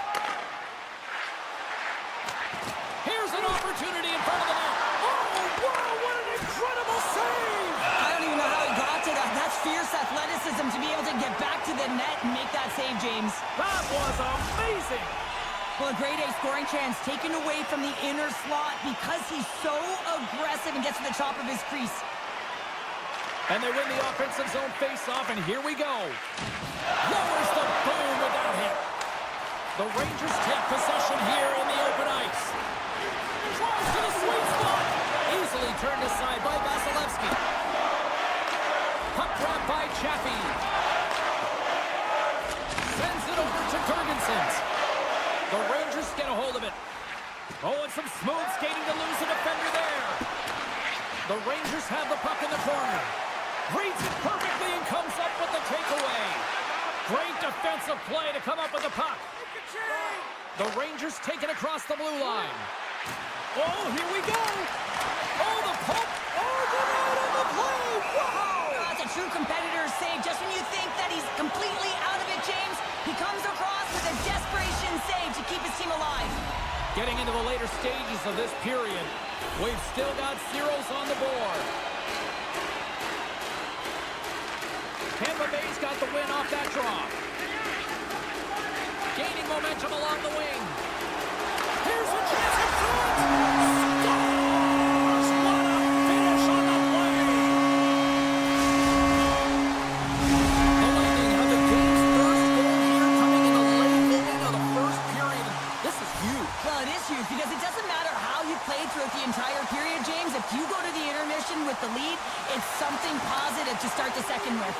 Here's an opportunity in front of the net. Oh, wow, what an incredible save! I don't even know how he got to that. That's fierce athleticism to be able to get back to the net and make that save, James. That was amazing! Well, a grade A scoring chance taken away from the inner slot because he's so aggressive and gets to the top of his crease. And they win the offensive zone face-off, and here we go. Lowers the boom with that hit. The Rangers take possession here in the open ice. Tries to the sweet spot. Easily turned aside by Vasilevsky. Puck drop by Chaffee. Sends it over to Girgensons. The Rangers get a hold of it. Oh, and some smooth skating to lose a defender there. The Rangers have the puck in the corner. Reads it perfectly and comes up with the takeaway. Great defensive play to come up with the puck. The Rangers take it across the blue line. Oh, here we go. Oh, the puck. Oh, get out of the play. Wow. That's a true competitor's save. Just when you think that he's completely out of it, James, he comes across with a desperation save to keep his team alive. Getting into the later stages of this period, we've still got zeros on the board. Tampa Bay's got the win off that draw. Gaining momentum along the wing. Here's a chance in front. Scores! What a finish on the play! The Lightning have the game's first goal here coming in the late inning of the first period. This is huge. Well, it is huge because it doesn't matter how you played throughout the entire period, James. If you go to the intermission with the lead, it's something positive to start the second with.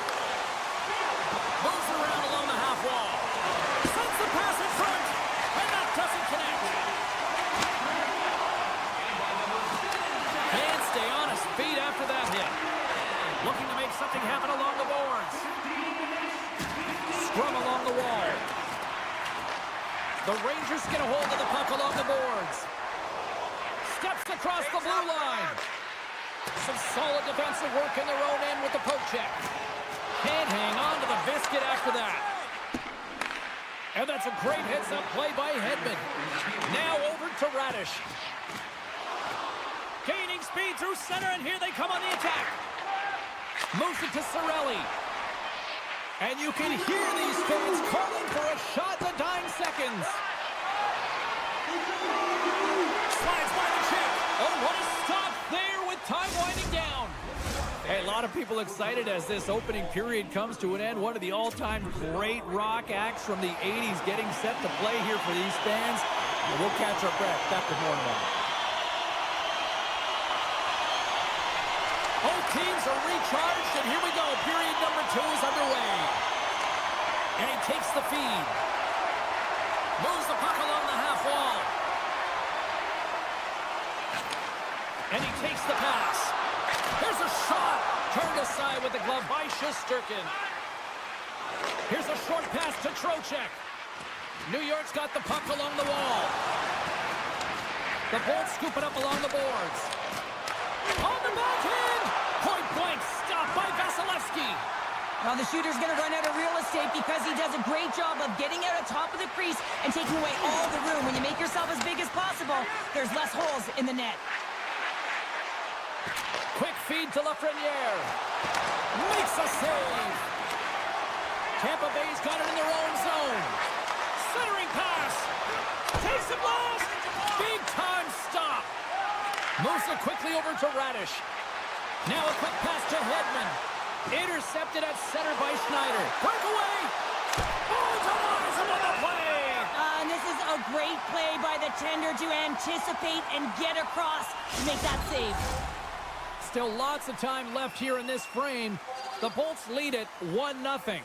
Moves around along the half wall. Sends the pass in front. And that doesn't connect. Can't stay on his feet after that hit. Looking to make something happen along the boards. Scrum along the wall. The Rangers get a hold of the puck along the boards. Steps across the blue line. Some solid defensive work in their own end with the poke check. Can't hang on to the biscuit after that. And that's a great heads-up play by Hedman. Now over to Radish. Gaining speed through center, and here they come on the attack. Moves it to Cirelli. And you can hear these fans calling for a shot in the dying seconds. Slides by the check. Oh, what a stop there with time winding down. Hey, a lot of people excited as this opening period comes to an end. One of the all-time great rock acts from the 80s getting set to play here for these fans. And we'll catch our breath. Back to more in a moment. Both teams are recharged, and here we go. Period number 2 is underway. And he takes the feed. Moves the puck along the half wall. And he takes the pass. Here's a shot. Turned aside with the glove by Shesterkin. Here's a short pass to Trocheck. New York's got the puck along the wall. The Bolts scoop it up along the boards. On the backhand. Point blank stop by Vasilevsky. Well, the shooter's going to run out of real estate because he does a great job of getting out on top of the crease and taking away all the room. When you make yourself as big as possible, there's less holes in the net. Quick feed to Lafreniere. Makes a save. Tampa Bay's got it in their own zone. Centering pass. Takes it last. Big time stop. Moves it quickly over to Radish. Now a quick pass to Hedman. Intercepted at center by Schneider. Breakaway. Oh, denies him on the play. And this is a great play by the tender to anticipate and get across to make that save. Still lots of time left here in this frame. The Bolts lead it 1-0.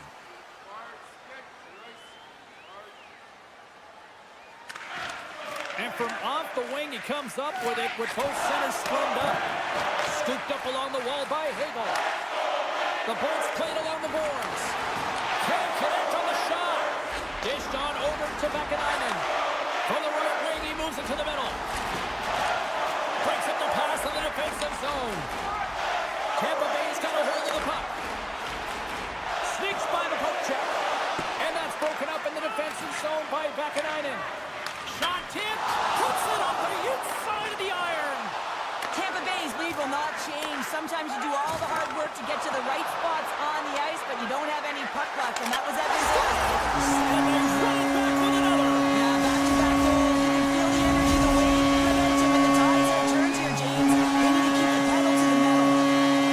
And from off the wing, he comes up with it with both centers strummed up. Scooped up along the wall by Hagel. The Bolts played along the boards. Can't connect on the shot. Dished on over to Vakanainen. From the right wing, he moves it to the middle. Breaks up the pass in the defensive zone. Tampa Bay's got a hold of the puck. Sneaks by the poke check. And that's broken up in the defensive zone by Vakanainen. Shot tip. Puts it up the inside of the iron. Tampa Bay's lead will not change. Sometimes you do all the hard work to get to the right spots on the ice, but you don't have any puck luck, and that was Evans. And they run back with another. Yeah, back-to-back goal. You can feel the energy, the wave, the momentum, and the tides have turned here, James. They need to keep the pedal to the metal.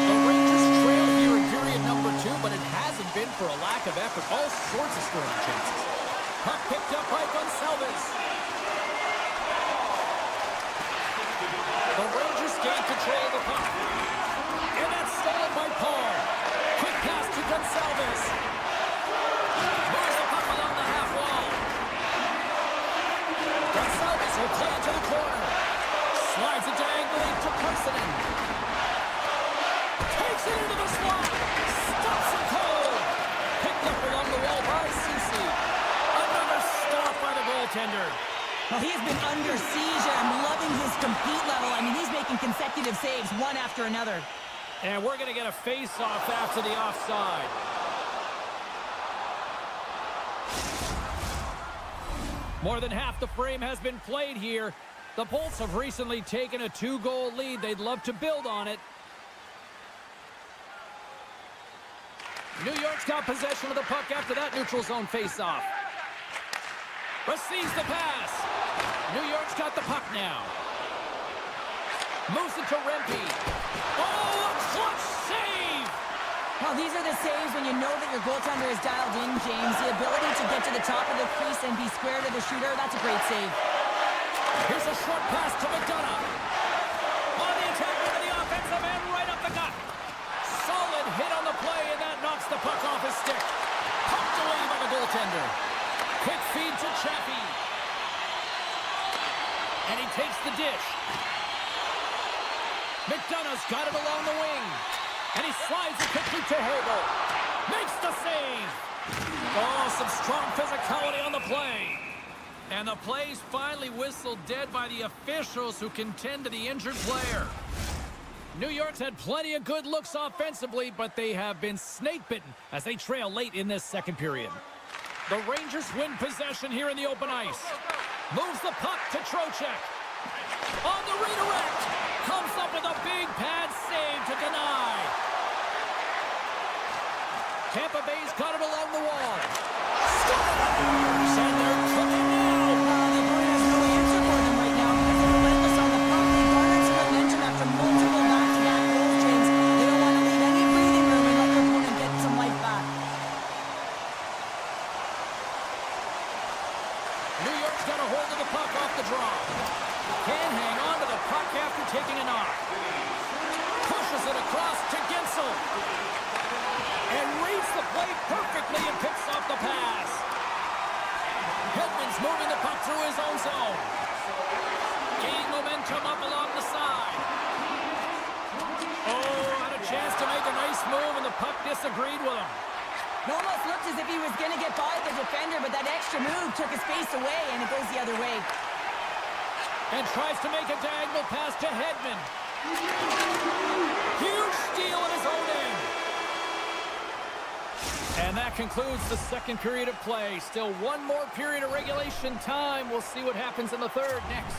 The Rangers trail here in period number 2, but it hasn't been for a lack of effort. All sorts of scoring chances. Puck picked up by Gonsalves. The Rangers gain control of the puck. And that's stolen by Paul. Quick pass to Gonsalves. Moves the puck along the half wall. Gonsalves will play it to the corner. Slides it diagonally to Krysin. Takes it into the slot. Stops it cold. Picked up along the wall by Ceci. Another stop by the goaltender. Well, he has been under siege. I'm loving his compete level. I mean, he's making consecutive saves, one after another. And we're going to get a face-off after the offside. More than half the frame has been played here. The Bolts have recently taken a 2-goal lead. They'd love to build on it. New York's got possession of the puck after that neutral zone face-off. Receives the pass. New York's got the puck now. Moves it to Rempe. Oh, a clutch save! Well, these are the saves when you know that your goaltender is dialed in, James. The ability to get to the top of the crease and be square to the shooter, that's a great save. Here's a short pass to McDonough. On the attack into the offensive end, right up the gut. Solid hit on the play, and that knocks the puck off his stick. Pumped away by the goaltender. Quick feed to Chappie. And he takes the dish. McDonough's got it along the wing. And he slides it quickly to Hagel. Makes the save. Oh, some strong physicality on the play. And the play's finally whistled dead by the officials who contend to the injured player. New York's had plenty of good looks offensively, but they have been snake-bitten as they trail late in this second period. The Rangers win possession here in the open ice. Moves the puck to Trocheck. On the redirect. Comes up with a big pad save to deny. Tampa Bay's got it along the wall. Scores! And they're cooking now. The Bruins has no answer for them right now because they're relentless on the puck. They garnered some momentum after multiple back-to-back goals, James. They don't want to leave any breathing room and let their opponent get some life back. New York's got a hold of the puck off the draw. Can hang on to the puck after taking a knock. Pushes it across to Gensel. And reads the play perfectly and picks off the pass. Hedman's moving the puck through his own zone. Gaining momentum up along the side. Oh, had a chance to make a nice move and the puck disagreed with him. It almost looked as if he was going to get by the defender, but that extra move took his face away, and it goes the other way. And tries to make a diagonal pass to Hedman. Huge steal in his own end. And that concludes the second period of play. Still one more period of regulation time. We'll see what happens in the third next.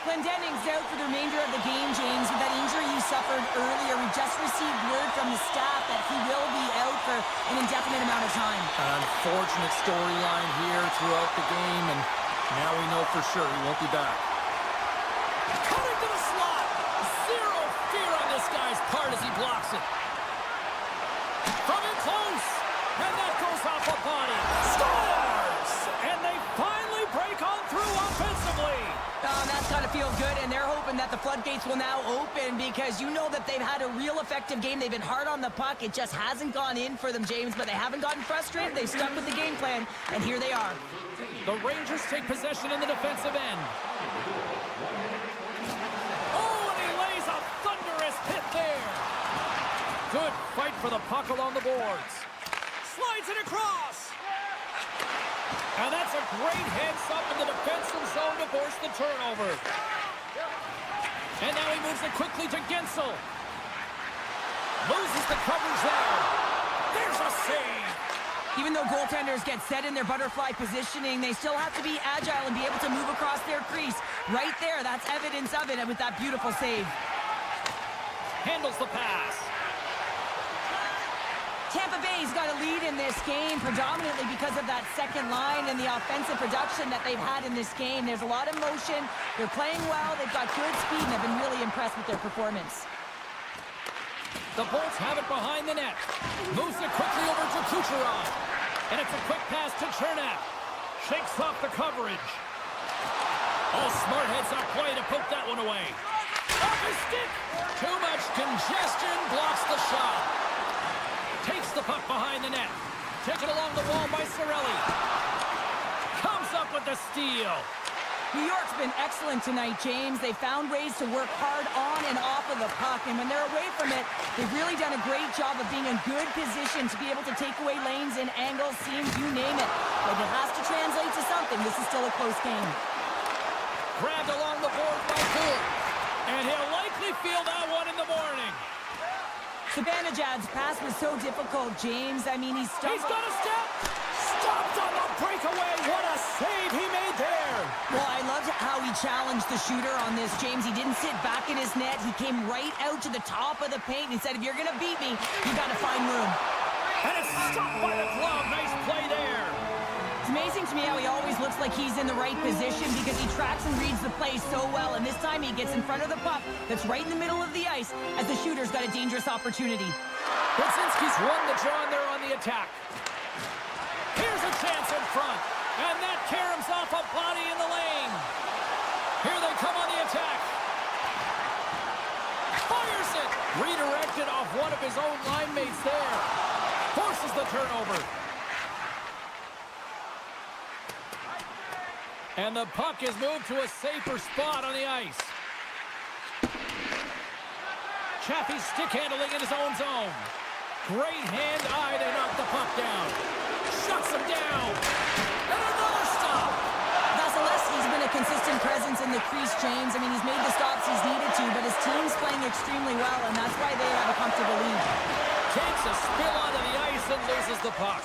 Glendening's out for the remainder of the game, James, with that injury he suffered earlier. We just received word from the staff that he will be out for an indefinite amount of time. An unfortunate storyline here throughout the game, and now we know for sure he won't be back. Cutting to the slot. Zero fear on this guy's part as he blocks it. From in close, and that goes off a body. Scores! And they finally break on through offensively. That's got to feel good, and they're hoping that the floodgates will now open because you know that they've had a real effective game. They've been hard on the puck. It just hasn't gone in for them, James, but they haven't gotten frustrated. They've stuck with the game plan, and here they are. The Rangers take possession in the defensive end. Oh, and he lays a thunderous hit there. Good fight for the puck along the boards. Slides it across. And that's a great heads-up in the defensive zone to force the turnover. And now he moves it quickly to Gensel. Loses the coverage there. There's a save. Even though goaltenders get set in their butterfly positioning, they still have to be agile and be able to move across their crease. Right there, that's evidence of it with that beautiful save. Handles the pass. Tampa Bay's got a lead in this game predominantly because of that second line and the offensive production that they've had in this game. There's a lot of motion. They're playing well. They've got good speed, and I've been really impressed with their performance. The Bolts have it behind the net. Moves it quickly over to Kucherov. And it's a quick pass to Chernak. Shakes off the coverage. Oh, smart heads-up play to poke that one away. Off his stick. Too much congestion blocks the shot. Takes the puck behind the net. Taken along the wall by Cirelli. Comes up with the steal. New York's been excellent tonight, James. They found ways to work hard on and off of the puck, and when they're away from it, they've really done a great job of being in good position to be able to take away lanes and angles, seams, you name it. But it has to translate to something. This is still a close game. Grabbed along the board by Gould. And he'll likely feel that one in the morning. Zibanejad's pass was so difficult, James. I mean, he's got a step. Stopped on the breakaway. What a save he made there. Well, I loved how he challenged the shooter on this, James. He didn't sit back in his net. He came right out to the top of the paint and said, if you're going to beat me, you got to find room. And it's stopped by the glove. Nice play there. It's amazing to me how he always looks like he's in the right position because he tracks and reads the play so well. And this time he gets in front of the puck that's right in the middle of the ice as the shooter's got a dangerous opportunity. Brzezinski's won the draw and they're on the attack. Here's a chance in front. And that caroms off a body in the lane. Here they come on the attack. Fires it. Redirected off one of his own line mates there. Forces the turnover. And the puck is moved to a safer spot on the ice. Chaffee stick handling in his own zone. Great hand-eye to knock the puck down. Shuts him down. And another stop. Vasilevsky's been a consistent presence in the crease pace, James. I mean, he's made the stops he's needed to, but his team's playing extremely well, and that's why they have a comfortable lead. Takes a spill onto the ice and loses the puck.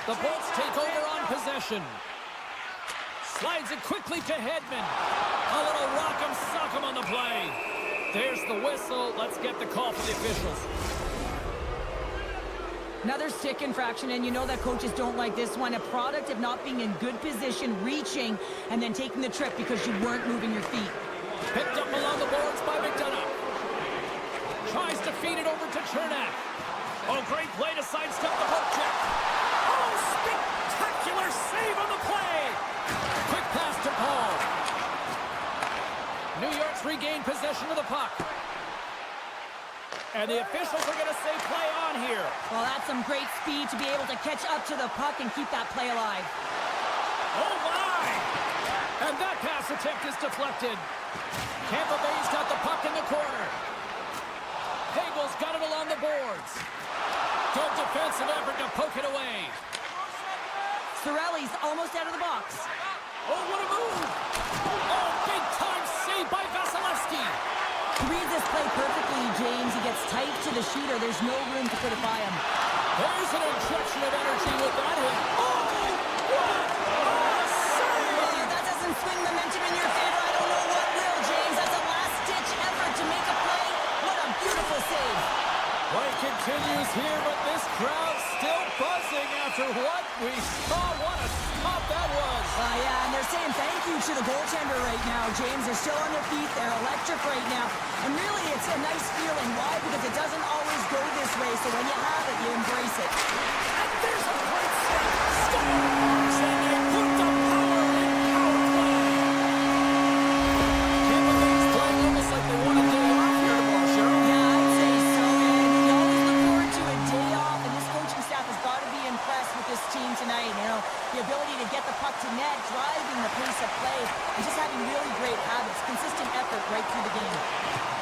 The Bolts take over on possession. Slides it quickly to Hedman. A little rock'em sock'em on the play. There's the whistle. Let's get the call for the officials. Another stick infraction, and you know that coaches don't like this one. A product of not being in good position, reaching, and then taking the trip because you weren't moving your feet. Picked up along the boards by McDonough. Tries to feed it over to Chernak. Oh, great play to sidestep the hook check. Oh, spectacular save on the play. Quick pass to Paul. New York's regained possession of the puck. And the officials are going to say play on here. Well, that's some great speed to be able to catch up to the puck and keep that play alive. Oh, my! And that pass attempt is deflected. Tampa Bay's got the puck in the corner. Hagel's got it along the boards. Good defensive effort to poke it away. Cirelli's almost out of the box. Oh, what a move! Oh, big-time save by Vasilevsky. He reads this play perfectly, James. He gets tight to the shooter. There's no room to put it by him. There's an injection of energy with that hit. Oh, what a save! Oh, that doesn't swing momentum in your favor. I don't know what will, James. That's a last-ditch effort to make a play. What a beautiful save. Play continues here, but this crowd's still buzzing after what we saw. What a stop that was. Yeah, and they're saying thank you to the goaltender right now, James. They're still on their feet. They're electric right now. And really, it's a nice feeling. Why? Because it doesn't always go this way. So when you have it, you embrace it. And there's a great save. Scores! And they put the power in power play. Tampa Bay's playing almost like they want a day off here tomorrow, Cheryl. Yeah, I'd say so. And you always look forward to a day off. And this coaching staff has got to be impressed with this team tonight. You know, the ability to get the puck to net, driving the pace of play, and just having really great habits, consistent effort right through the game.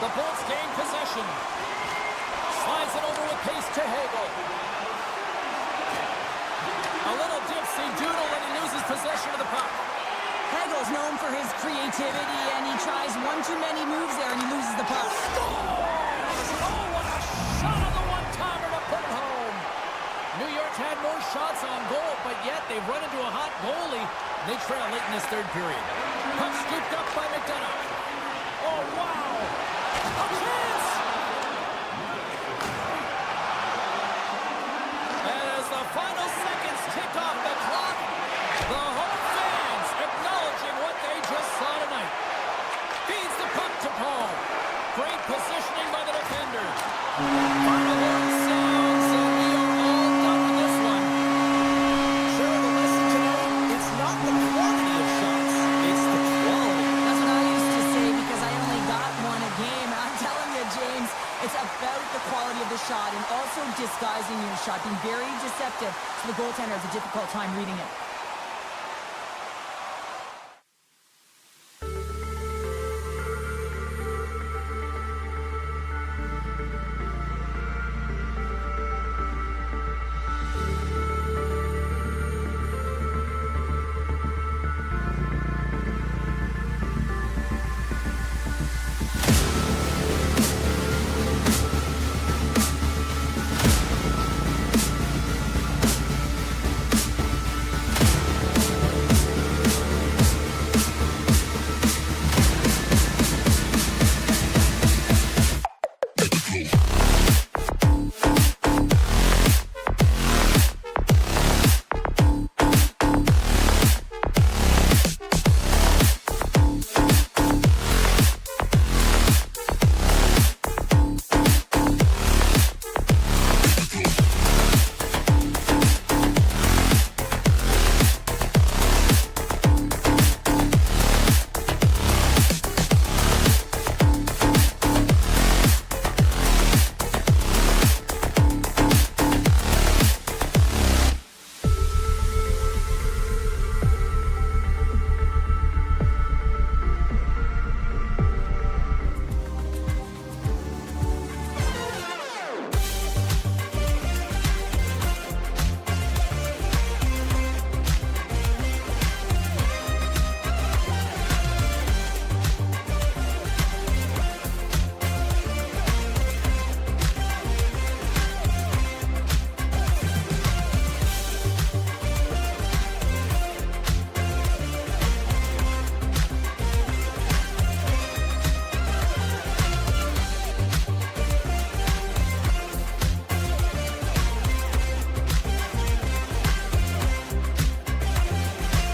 The Bolts gain possession. Slides it over with pace to Hagel. A little dipsy doodle and he loses possession of the puck. Hagel's known for his creativity, and he tries one too many moves there, and he loses the puck. Scores! Oh, what a shot on the one-timer to put it home. New York's had more shots on goal, but yet they've run into a hot goalie. They trail late in this third period. Puck scooped up by McDonough. Oh, wow! A chance! And as the final seconds tick off the clock, the home fans acknowledging what they just saw tonight. Feeds the puck to Paul. Great positioning by the defender. Final horn sounds, and we are all done with this one. Sure, the lesson today, it's not the quantity of shots, it's the quality. That's what I used to say because I only got one a game. I'm telling you, James, it's about the quality of the shot and also disguising your shot, being very deceptive, so the goaltender has a difficult time reading it.